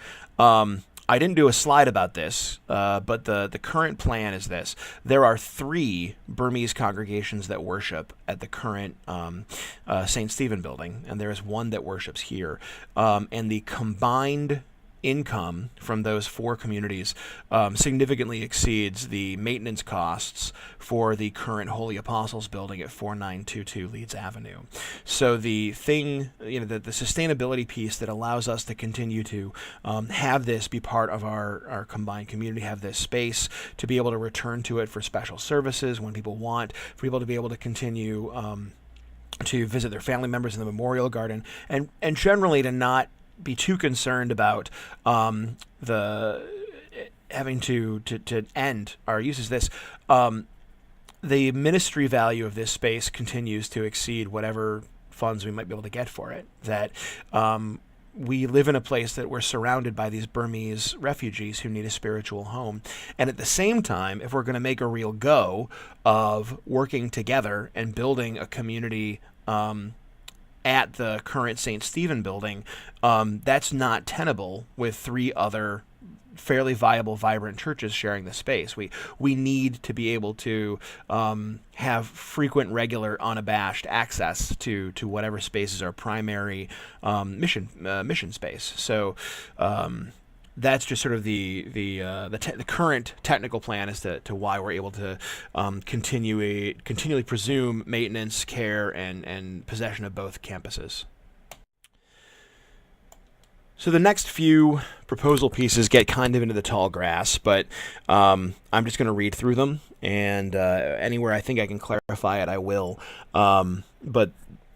A: I didn't do a slide about this, but the current plan is this. There are 3 Burmese congregations that worship at the current St. Stephen building, and there is 1 that worships here. And the combined income from those 4 communities significantly exceeds the maintenance costs for the current Holy Apostles building at 4922 Leeds Avenue. So the thing, the sustainability piece that allows us to continue to have this be part of our combined community, have this space to be able to return to it for special services when people want, for people to be able to continue to visit their family members in the memorial garden, and generally to not be too concerned about the having to end our uses. This the ministry value of this space continues to exceed whatever funds we might be able to get for it. That we live in a place that we're surrounded by these Burmese refugees who need a spiritual home, and at the same time, if we're going to make a real go of working together and building a community at the current St. Stephen building, that's not tenable with 3 other fairly viable, vibrant churches sharing the space. We need to be able to have frequent, regular, unabashed access to whatever space is our primary mission space. So that's just sort of the current technical plan as to why we're able to continually presume maintenance, care, and possession of both campuses. So the next few proposal pieces get kind of into the tall grass, but I'm just going to read through them, and anywhere I think I can clarify it, I will. But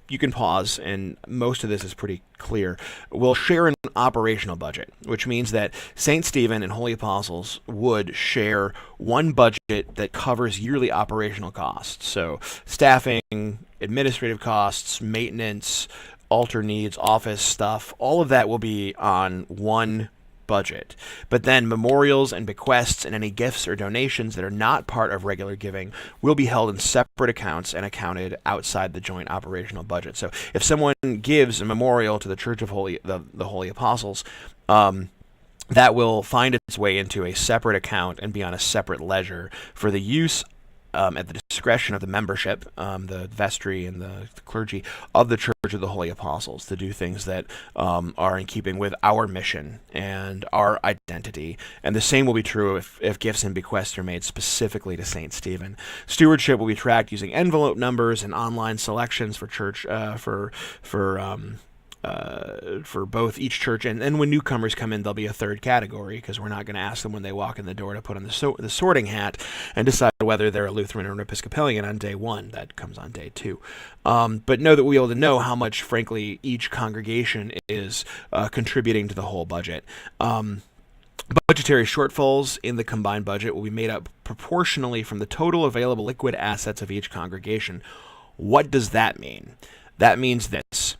A: you can pause, and most of this is pretty clear. We'll share an operational budget, which means that St. Stephen and Holy Apostles would share one budget that covers yearly operational costs. So staffing, administrative costs, maintenance, altar needs, office stuff, all of that will be on one budget. But then memorials and bequests and any gifts or donations that are not part of regular giving will be held in separate accounts and accounted outside the joint operational budget. So if someone gives a memorial to the Church of the Holy Apostles, that will find its way into a separate account and be on a separate ledger for the use at the discretion of the membership, the vestry and the clergy of the Church of the Holy Apostles, to do things that are in keeping with our mission and our identity. And the same will be true if gifts and bequests are made specifically to St. Stephen. Stewardship will be tracked using envelope numbers and online selections for church for both each church, and when newcomers come in, there'll be a third category, because we're not going to ask them when they walk in the door to put on the sorting hat and decide whether they're a Lutheran or an Episcopalian on day one. That comes on day two. But know that we'll be able to know how much, frankly, each congregation is contributing to the whole budget. Budgetary shortfalls in the combined budget will be made up proportionally from the total available liquid assets of each congregation. What does that mean? That means this.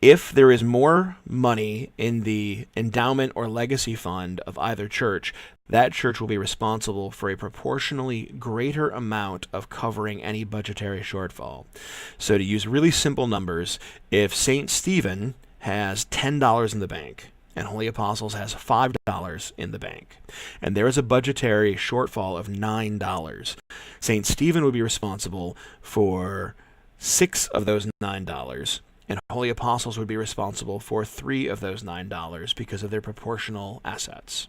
A: If there is more money in the endowment or legacy fund of either church, that church will be responsible for a proportionally greater amount of covering any budgetary shortfall. So to use really simple numbers, if St. Stephen has $10 in the bank, and Holy Apostles has $5 in the bank, and there is a budgetary shortfall of $9, St. Stephen would be responsible for $6 of those $9, and Holy Apostles would be responsible for $3 of those $9 because of their proportional assets.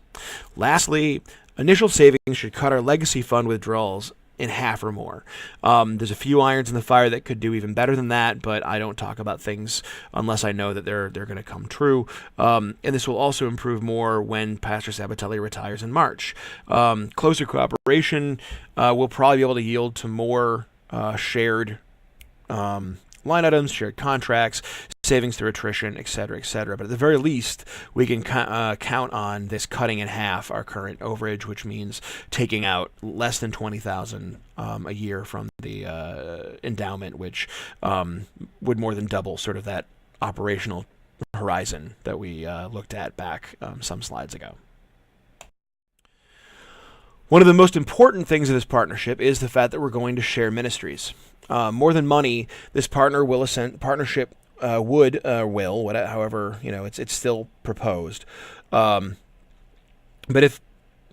A: Lastly, initial savings should cut our legacy fund withdrawals in half or more. There's a few irons in the fire that could do even better than that, but I don't talk about things unless I know that they're going to come true. And this will also improve more when Pastor Sabatelli retires in March. Closer cooperation will probably be able to yield to more shared line items, shared contracts, savings through attrition, etc., etc. But at the very least, we can count on this cutting in half our current overage, which means taking out less than $20,000 a year from the endowment, which would more than double sort of that operational horizon that we looked at back some slides ago. One of the most important things of this partnership is the fact that we're going to share ministries. More than money, this partnership however, it's still proposed. But if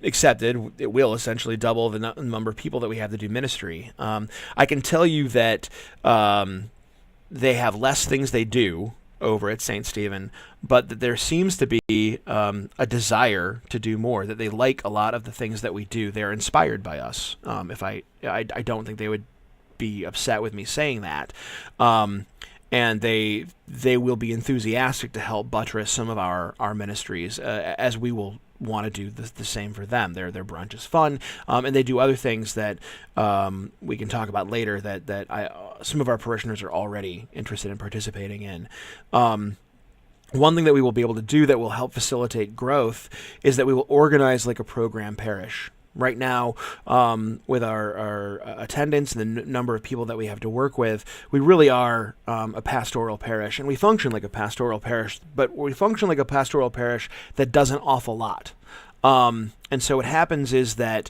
A: accepted, it will essentially double the number of people that we have to do ministry. I can tell you that they have less things they do over at St. Stephen, but that there seems to be a desire to do more, that they like a lot of the things that we do. They're inspired by us. I don't think they would be upset with me saying that. And they will be enthusiastic to help buttress some of our ministries, as we will want to do the same for them. Their brunch is fun, and they do other things that we can talk about later that some of our parishioners are already interested in participating in. One thing that we will be able to do that will help facilitate growth is that we will organize like a program parish. Right now, with our attendance and the number of people that we have to work with, we really are a pastoral parish, and we function like a pastoral parish, but we function like a pastoral parish that does an awful lot. And so what happens is that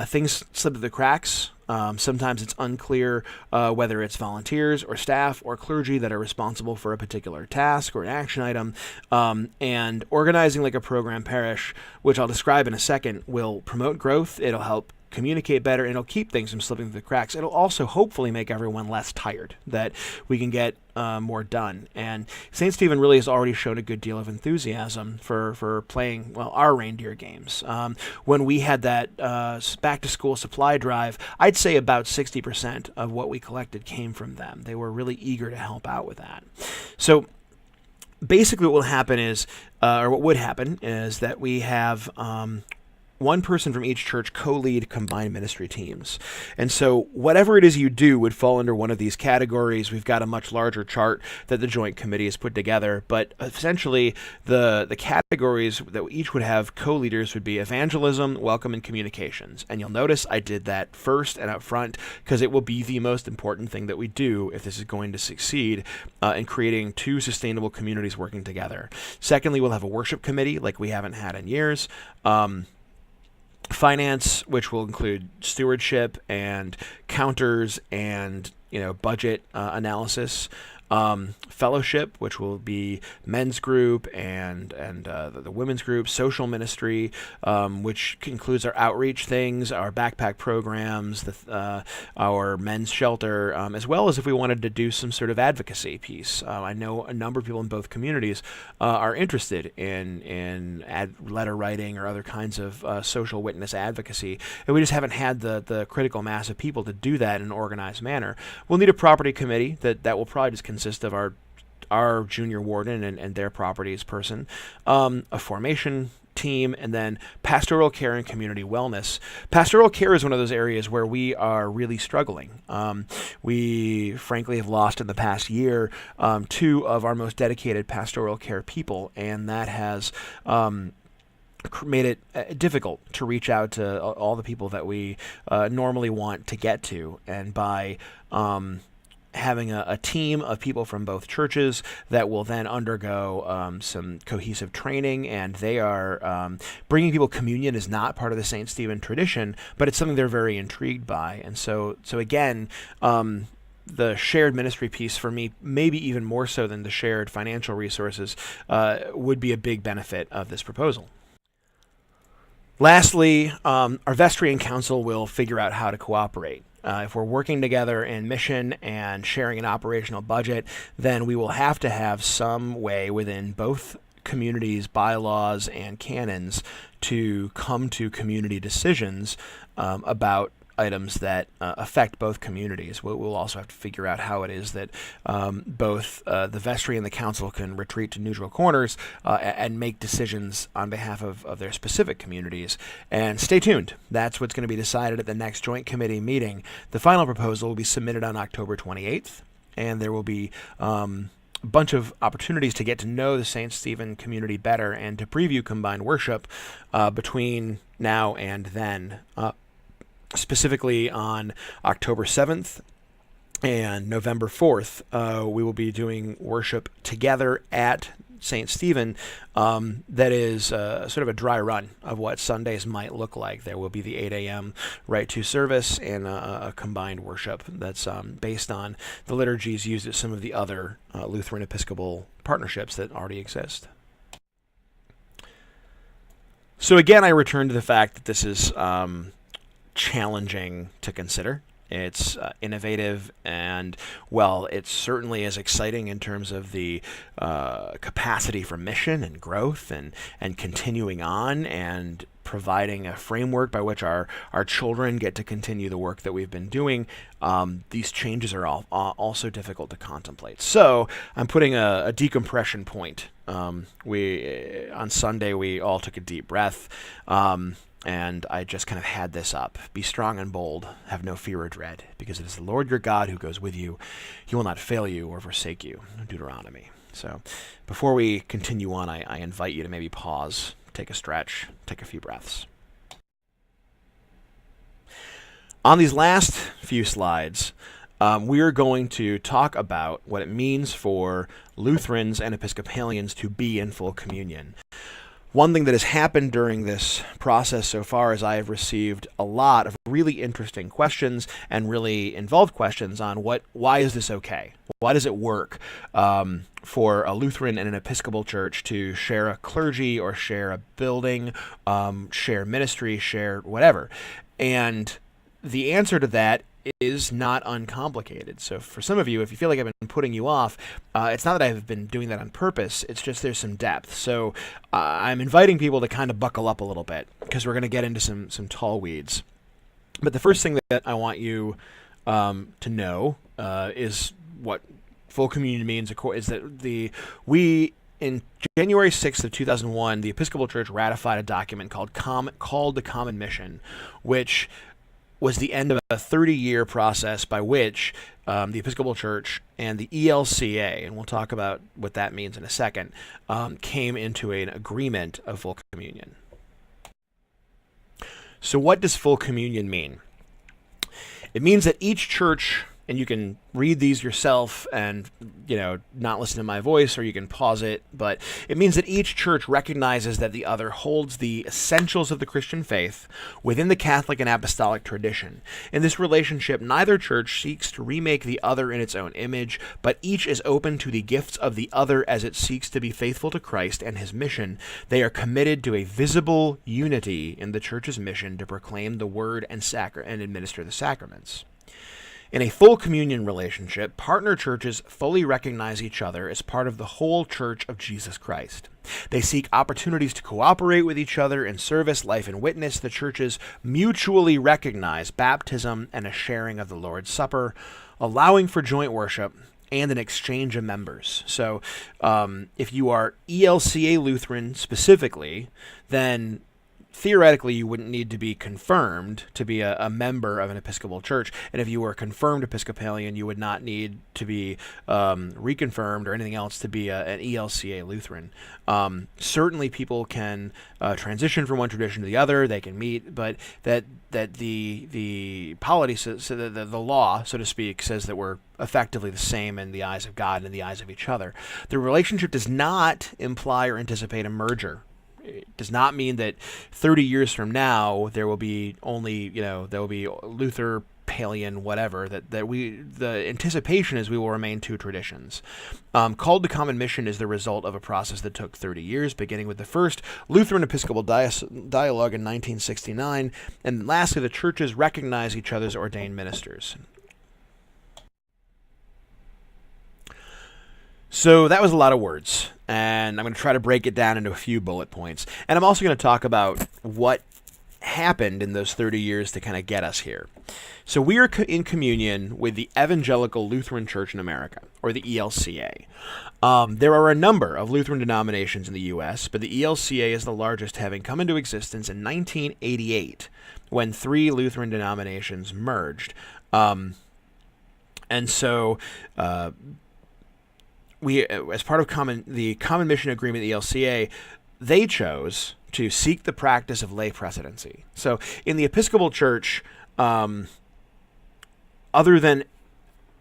A: things slip through the cracks. Sometimes it's unclear whether it's volunteers or staff or clergy that are responsible for a particular task or an action item. And organizing like a program parish, which I'll describe in a second, will promote growth. It'll help communicate better, and it'll keep things from slipping through the cracks. It'll also hopefully make everyone less tired, that we can get more done. And St. Stephen really has already shown a good deal of enthusiasm for playing, our reindeer games. When we had that back-to-school supply drive, I'd say about 60% of what we collected came from them. They were really eager to help out with that. So basically what will happen is, or what would happen is that we have one person from each church co-lead combined ministry teams. And so whatever it is you do would fall under one of these categories. We've got a much larger chart that the joint committee has put together, but essentially the categories that each would have co-leaders would be evangelism, welcome, and communications. And you'll notice I did that first and up front because it will be the most important thing that we do if this is going to succeed in creating two sustainable communities working together. Secondly, we'll have a worship committee like we haven't had in years. Finance, which will include stewardship and counters and budget analysis. Fellowship, which will be men's group and the women's group. Social ministry, which includes our outreach things, our backpack programs, our men's shelter, as well as if we wanted to do some sort of advocacy piece. I know a number of people in both communities are interested in letter writing or other kinds of social witness advocacy, and we just haven't had the critical mass of people to do that in an organized manner. We'll need a property committee that will probably just consist of our junior warden and their properties person, a formation team, and then pastoral care and community wellness. Pastoral care is one of those areas where we are really struggling. We frankly have lost in the past year two of our most dedicated pastoral care people, and that has made it difficult to reach out to all the people that we normally want to get to. And by having a team of people from both churches that will then undergo some cohesive training, and they are bringing people communion is not part of the St. Stephen tradition, but it's something they're very intrigued by. And so again, the shared ministry piece for me, maybe even more so than the shared financial resources, would be a big benefit of this proposal. Lastly, our vestry and council will figure out how to cooperate. If we're working together in mission and sharing an operational budget, then we will have to have some way within both communities' bylaws and canons to come to community decisions about items that affect both communities. We'll also have to figure out how it is that both the vestry and the council can retreat to neutral corners and make decisions on behalf of their specific communities. And stay tuned. That's what's going to be decided at the next joint committee meeting. The final proposal will be submitted on October 28th, and there will be a bunch of opportunities to get to know the St. Stephen community better and to preview combined worship between now and then. Specifically on October 7th and November 4th, we will be doing worship together at St. Stephen. That is sort of a dry run of what Sundays might look like. There will be the 8 a.m. Rite to service and a combined worship that's based on the liturgies used at some of the other Lutheran Episcopal partnerships that already exist. So again, I return to the fact that this is challenging to consider. It's innovative, and well, it certainly is exciting in terms of the capacity for mission and growth and continuing on and providing a framework by which our children get to continue the work that we've been doing. These changes are also difficult to contemplate. So I'm putting a decompression point. On Sunday we all took a deep breath. And I just kind of had this up. Be strong and bold. Have no fear or dread, because it is the Lord your God who goes with you. He will not fail you or forsake you. Deuteronomy. So before we continue on, I invite you to maybe pause, take a stretch, take a few breaths. On these last few slides, we are going to talk about what it means for Lutherans and Episcopalians to be in full communion. One thing that has happened during this process so far is I have received a lot of really interesting questions and really involved questions on why is this okay? Why does it work for a Lutheran and an Episcopal church to share a clergy or share a building, share ministry, share whatever? And the answer to that is not uncomplicated. So for some of you, if you feel like I've been putting you off, it's not that I've been doing that on purpose. It's just there's some depth. So I'm inviting people to kind of buckle up a little bit, because we're going to get into some tall weeds. But the first thing that I want you to know is what full communion means. Is that we in January 6th of 2001, the Episcopal Church ratified a document called the Common Mission, which was the end of a 30-year process by which the Episcopal Church and the ELCA, and we'll talk about what that means in a second, came into an agreement of full communion. So what does full communion mean? It means that each church, and you can read these yourself and, not listen to my voice, or you can pause it, but it means that each church recognizes that the other holds the essentials of the Christian faith within the Catholic and Apostolic tradition. In this relationship, neither church seeks to remake the other in its own image, but each is open to the gifts of the other as it seeks to be faithful to Christ and his mission. They are committed to a visible unity in the church's mission to proclaim the word and administer the sacraments. In a full communion relationship, partner churches fully recognize each other as part of the whole Church of Jesus Christ. They seek opportunities to cooperate with each other in service, life, and witness. The churches mutually recognize baptism and a sharing of the Lord's Supper, allowing for joint worship and an exchange of members. So if you are ELCA Lutheran specifically, then theoretically, you wouldn't need to be confirmed to be a member of an Episcopal church. And if you were a confirmed Episcopalian, you would not need to be reconfirmed or anything else to be an ELCA Lutheran. Certainly, people can transition from one tradition to the other. They can meet, but that the polity, so the law, so to speak, says that we're effectively the same in the eyes of God and in the eyes of each other. The relationship does not imply or anticipate a merger. It does not mean that 30 years from now there will be only, there will be Luther, Palian, whatever. The anticipation is we will remain two traditions. Called the Common Mission is the result of a process that took 30 years, beginning with the first Lutheran Episcopal Dialogue in 1969, and lastly, the churches recognize each other's ordained ministers. So that was a lot of words, and I'm going to try to break it down into a few bullet points. And I'm also going to talk about what happened in those 30 years to kind of get us here. So we are in communion with the Evangelical Lutheran Church in America, or the ELCA. There are a number of Lutheran denominations in the U.S., but the ELCA is the largest, having come into existence in 1988, when 3 Lutheran denominations merged. And so we, as part of the Common Mission Agreement, the ELCA, they chose to seek the practice of lay precedency. So in the Episcopal Church, other than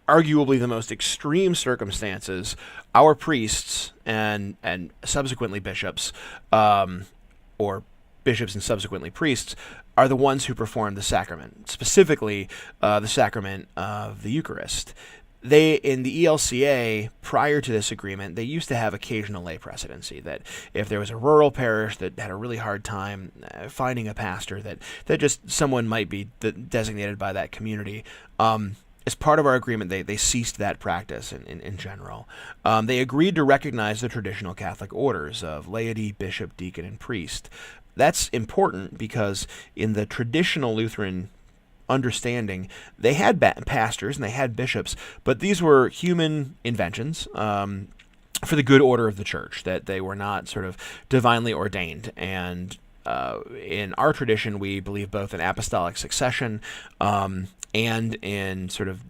A: arguably the most extreme circumstances, our priests and subsequently bishops, or bishops and subsequently priests, are the ones who perform the sacrament, specifically the sacrament of the Eucharist. They, in the ELCA, prior to this agreement, they used to have occasional lay precedency, that if there was a rural parish that had a really hard time finding a pastor, that just someone might be designated by that community. As part of our agreement, they ceased that practice in general. They agreed to recognize the traditional Catholic orders of laity, bishop, deacon, and priest. That's important because in the traditional Lutheran understanding, they had pastors and they had bishops, but these were human inventions for the good order of the church, that they were not sort of divinely ordained. And in our tradition, we believe both in apostolic succession and in sort of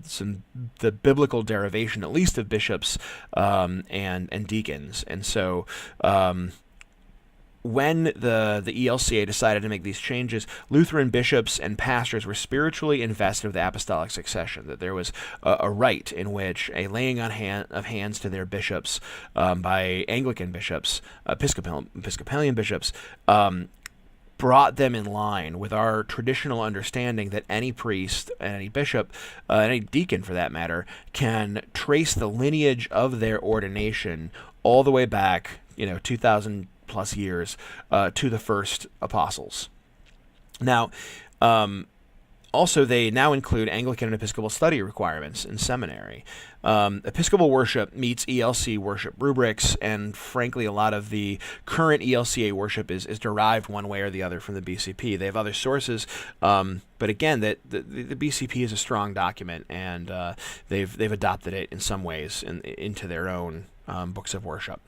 A: the biblical derivation, at least, of bishops and deacons. And so when the ELCA decided to make these changes, Lutheran bishops and pastors were spiritually invested with the apostolic succession, that there was a rite in which a laying on of hands to their bishops by Anglican bishops, Episcopalian bishops, brought them in line with our traditional understanding that any priest and any bishop, any deacon for that matter, can trace the lineage of their ordination all the way back, 2,000 plus years to the first apostles. Now, also, they now include Anglican and Episcopal study requirements in seminary. Episcopal worship meets ELC worship rubrics, and frankly, a lot of the current ELCA worship is derived one way or the other from the BCP. They have other sources, but again, the BCP is a strong document, and they've adopted it in some ways into their own books of worship.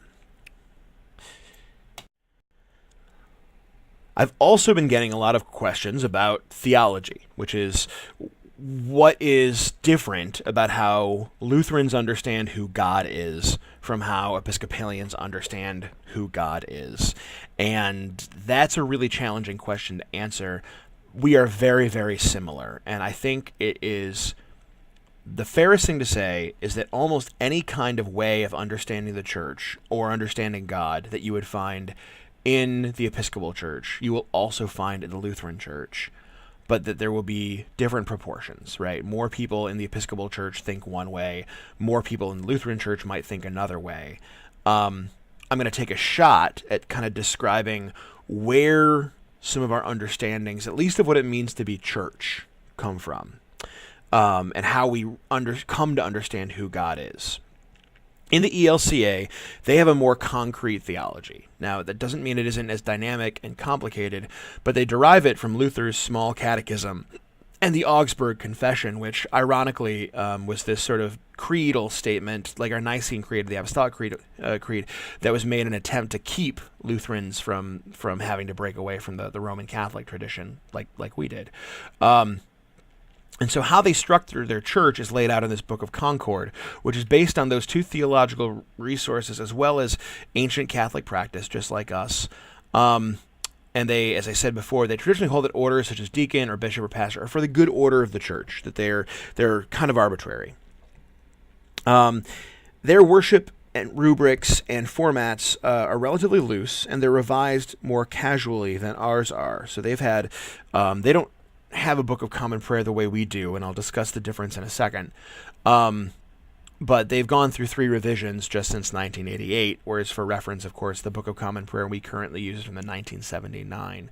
A: I've also been getting a lot of questions about theology, which is what is different about how Lutherans understand who God is from how Episcopalians understand who God is. And that's a really challenging question to answer. We are very, very similar. And I think it is the fairest thing to say is that almost any kind of way of understanding the church or understanding God that you would find in the Episcopal Church, you will also find in the Lutheran Church, but that there will be different proportions, right? More people in the Episcopal Church think one way, more people in the Lutheran Church might think another way. I'm going to take a shot at kind of describing where some of our understandings, at least of what it means to be church, come from, and how we come to understand who God is. In the ELCA, they have a more concrete theology. Now, that doesn't mean it isn't as dynamic and complicated, but they derive it from Luther's Small Catechism and the Augsburg Confession, which ironically was this sort of creedal statement, like our Nicene Creed, the Apostolic Creed, that was made in an attempt to keep Lutherans from having to break away from the Roman Catholic tradition, like we did. And so how they structure their church is laid out in this Book of Concord, which is based on those two theological resources as well as ancient Catholic practice, just like us. And they, as I said before, they traditionally hold that orders such as deacon or bishop or pastor are for the good order of the church, that they're kind of arbitrary. Their worship and rubrics and formats are relatively loose, and they're revised more casually than ours are. So they've had, they don't have a Book of Common Prayer the way we do, and I'll discuss the difference in a second. But they've gone through 3 revisions just since 1988, whereas for reference, of course, the Book of Common Prayer we currently use is from the 1979.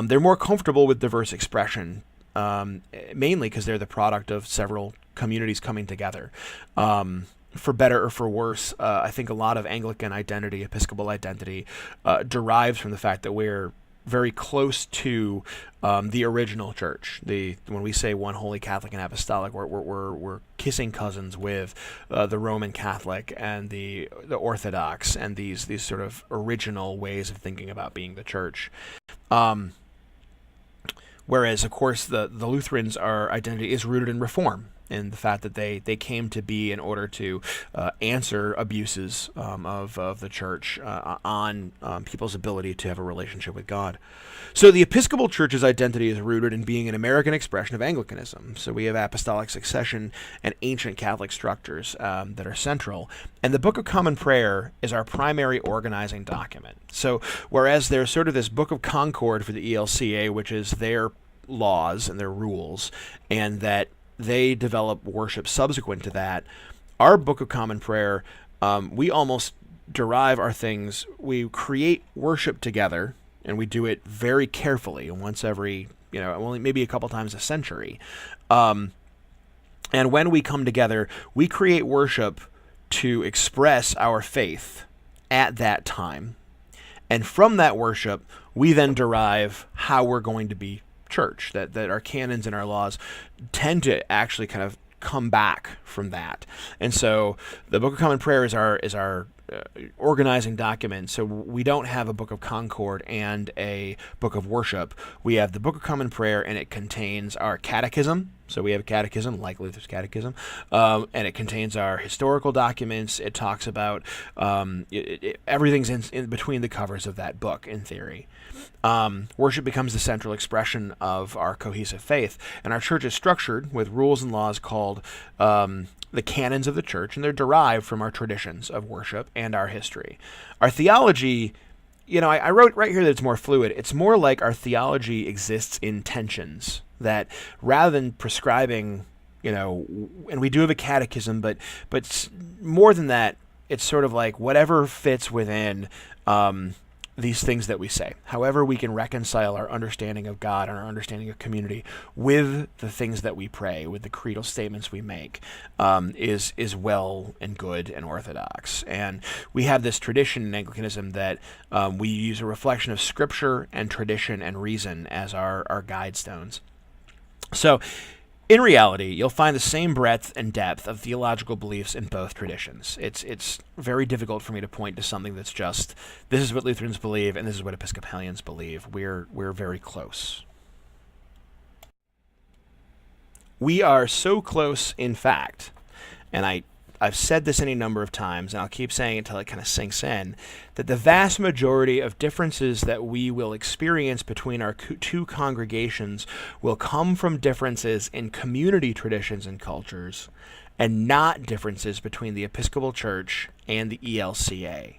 A: They're more comfortable with diverse expression, mainly because they're the product of several communities coming together. For better or for worse, I think a lot of Anglican identity, Episcopal identity, derives from the fact that we're very close to the original church. When we say one holy Catholic and apostolic, we're kissing cousins with the Roman Catholic and the Orthodox and these sort of original ways of thinking about being the church. Whereas, of course, the Lutherans, our identity is rooted in Reform, in the fact that they came to be in order to answer abuses of the church on people's ability to have a relationship with God. So the Episcopal Church's identity is rooted in being an American expression of Anglicanism. So we have apostolic succession and ancient Catholic structures that are central. And the Book of Common Prayer is our primary organizing document. So whereas there's sort of this Book of Concord for the ELCA, which is their laws and their rules, and that they develop worship subsequent to that, our Book of Common Prayer, we almost derive our things. We create worship together, and we do it very carefully, once every, only maybe a couple times a century. And when we come together, we create worship to express our faith at that time. And from that worship, we then derive how we're going to be church, that our canons and our laws tend to actually kind of come back from that. And so the Book of Common Prayer is our organizing document. So we don't have a Book of Concord and a Book of Worship. We have the Book of Common Prayer, and it contains our catechism. So we have a catechism, like Luther's catechism, and it contains our historical documents. It talks about everything's in between the covers of that book, in theory. Worship becomes the central expression of our cohesive faith, and our church is structured with rules and laws called the canons of the church, and they're derived from our traditions of worship and our history. Our theology, I wrote right here that it's more fluid. It's more like our theology exists in tensions, that rather than prescribing, and we do have a catechism, but more than that, it's sort of like whatever fits within these things that we say. However we can reconcile our understanding of God and our understanding of community with the things that we pray, with the creedal statements we make, is well and good and orthodox. And we have this tradition in Anglicanism that we use a reflection of Scripture and tradition and reason as our guide stones. So In reality, you'll find the same breadth and depth of theological beliefs in both traditions. It's very difficult for me to point to something that's just, this is what Lutherans believe and this is what Episcopalians believe. We're very close. We are so close, in fact, and I've said this any number of times, and I'll keep saying it until it kind of sinks in, that the vast majority of differences that we will experience between our two congregations will come from differences in community traditions and cultures, and not differences between the Episcopal Church and the ELCA.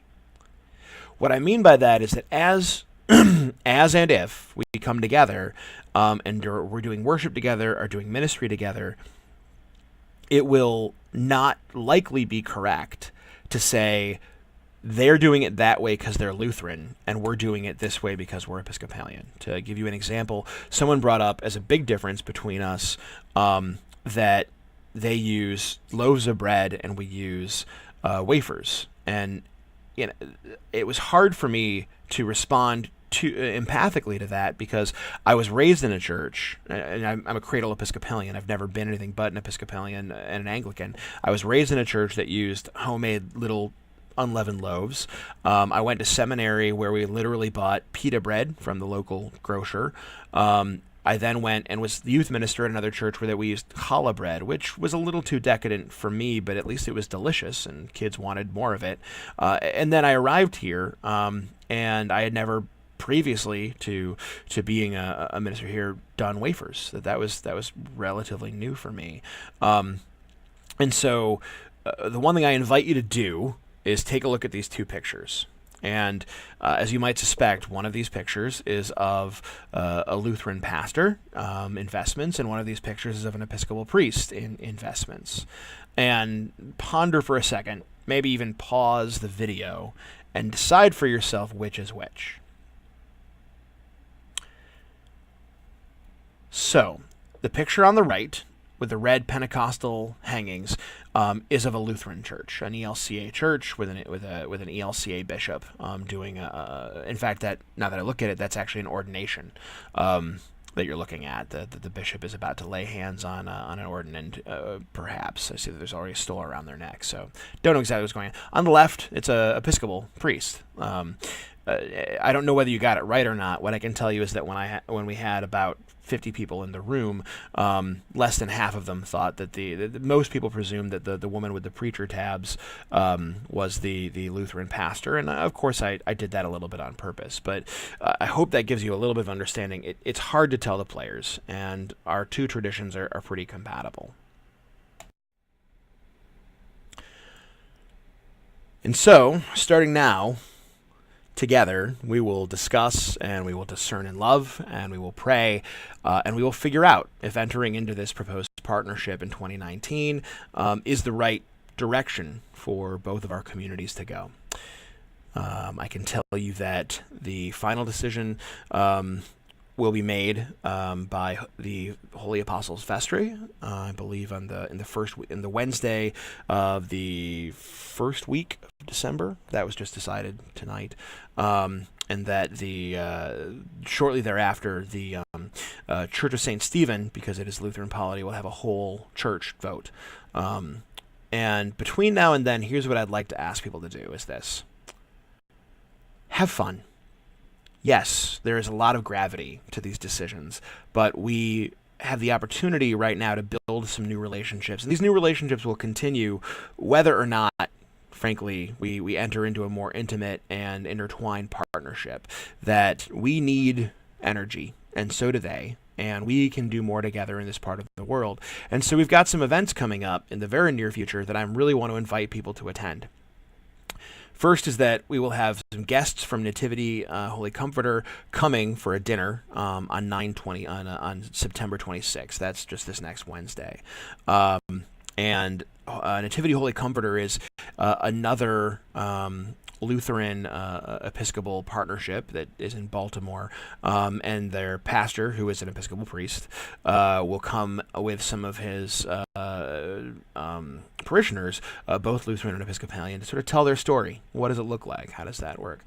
A: What I mean by that is that as and if we come together and we're doing worship together or doing ministry together, it will not likely be correct to say they're doing it that way because they're Lutheran and we're doing it this way because we're Episcopalian. To give you an example, someone brought up as a big difference between us that they use loaves of bread and we use wafers. And it was hard for me to respond empathically to that because I was raised in a church, and I'm a cradle Episcopalian. I've never been anything but an Episcopalian and an Anglican. I was raised in a church that used homemade little unleavened loaves. I went to seminary where we literally bought pita bread from the local grocer. I then went and was the youth minister at another church where we used challah bread, which was a little too decadent for me, but at least it was delicious and kids wanted more of it. And then I arrived here, and I had never previously to being a minister here done wafers. That was relatively new for me. And so the one thing I invite you to do is take a look at these two pictures. And as you might suspect, one of these pictures is of a Lutheran pastor in vestments, and one of these pictures is of an Episcopal priest in vestments. And ponder for a second, maybe even pause the video, and decide for yourself which is which. So, the picture on the right with the red Pentecostal hangings is of a Lutheran church, an ELCA church with an ELCA bishop doing in fact, that now that I look at it, that's actually an ordination that you're looking at. The bishop is about to lay hands on an ordinand, perhaps. I see that there's already a stole around their neck, so don't know exactly what's going on. On the left, it's a Episcopal priest. I don't know whether you got it right or not. What I can tell you is that when we had about 50 people in the room, less than half of them thought that most people presumed that the woman with the preacher tabs was the Lutheran pastor, and of course I did that a little bit on purpose. But I hope that gives you a little bit of understanding. It's hard to tell the players, and our two traditions are pretty compatible. And so, starting now, together, we will discuss and we will discern in love and we will pray and we will figure out if entering into this proposed partnership in 2019 is the right direction for both of our communities to go. I can tell you that the final decision will be made by the Holy Apostles Vestry, I believe in the Wednesday of the first week of December. That was just decided tonight, and that shortly thereafter the Church of St. Stephen, because it is Lutheran polity, will have a whole church vote. And between now and then, here's what I'd like to ask people to do: is this. Have fun. Yes, there is a lot of gravity to these decisions, but we have the opportunity right now to build some new relationships. And these new relationships will continue whether or not, frankly, we enter into a more intimate and intertwined partnership. That we need energy, and so do they. And we can do more together in this part of the world. And so we've got some events coming up in the very near future that I really want to invite people to attend. First is that we will have some guests from Nativity Holy Comforter coming for a dinner on September 26th. That's just this next Wednesday. And Nativity Holy Comforter is another Lutheran Episcopal partnership that is in Baltimore, and their pastor, who is an Episcopal priest, will come with some of his parishioners, both Lutheran and Episcopalian, to sort of tell their story. What does it look like? How does that work?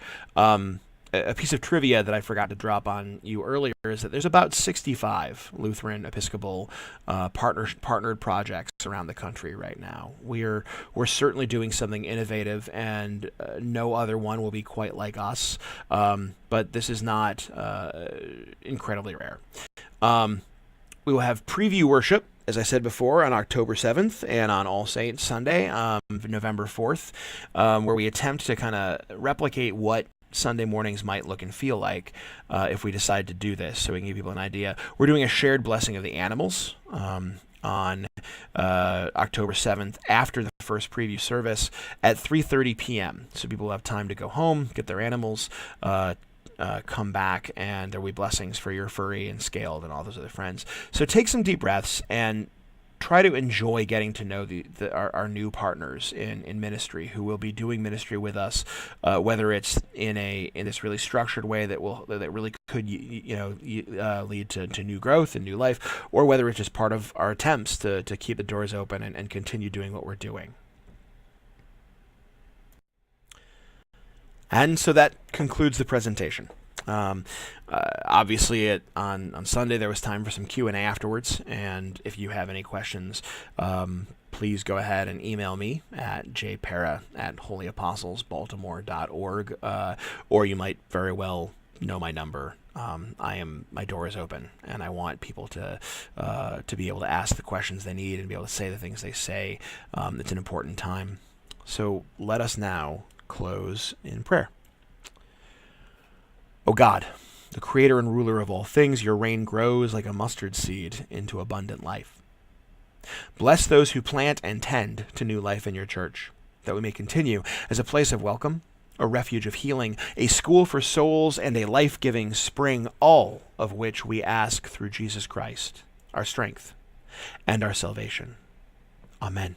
A: a piece of trivia that I forgot to drop on you earlier is that there's about 65 Lutheran Episcopal partnered projects around the country right now. We're certainly doing something innovative, and no other one will be quite like us. But this is not incredibly rare. We will have preview worship, as I said before, on October 7th and on All Saints Sunday, November 4th, where we attempt to kind of replicate what Sunday mornings might look and feel like if we decide to do this, so we can give people an idea. We're doing a shared blessing of the animals on October 7th after the first preview service at 3:30 p.m. So people will have time to go home, get their animals, come back, and there will be blessings for your furry and scaled and all those other friends. So take some deep breaths and try to enjoy getting to know our new partners in ministry who will be doing ministry with us, whether it's in this really structured way that really could lead to new growth and new life, or whether it's just part of our attempts to keep the doors open and continue doing what we're doing. And so that concludes the presentation. Obviously, on Sunday there was time for some Q&A afterwards, and if you have any questions, please go ahead and email me at jpera@holyapostlesbaltimore.org, or you might very well know my number. My door is open, and I want people to be able to ask the questions they need and be able to say the things they say. It's an important time. So let us now close in prayer. O God, the creator and ruler of all things, your reign grows like a mustard seed into abundant life. Bless those who plant and tend to new life in your church, that we may continue as a place of welcome, a refuge of healing, a school for souls, and a life-giving spring, all of which we ask through Jesus Christ, our strength and our salvation. Amen.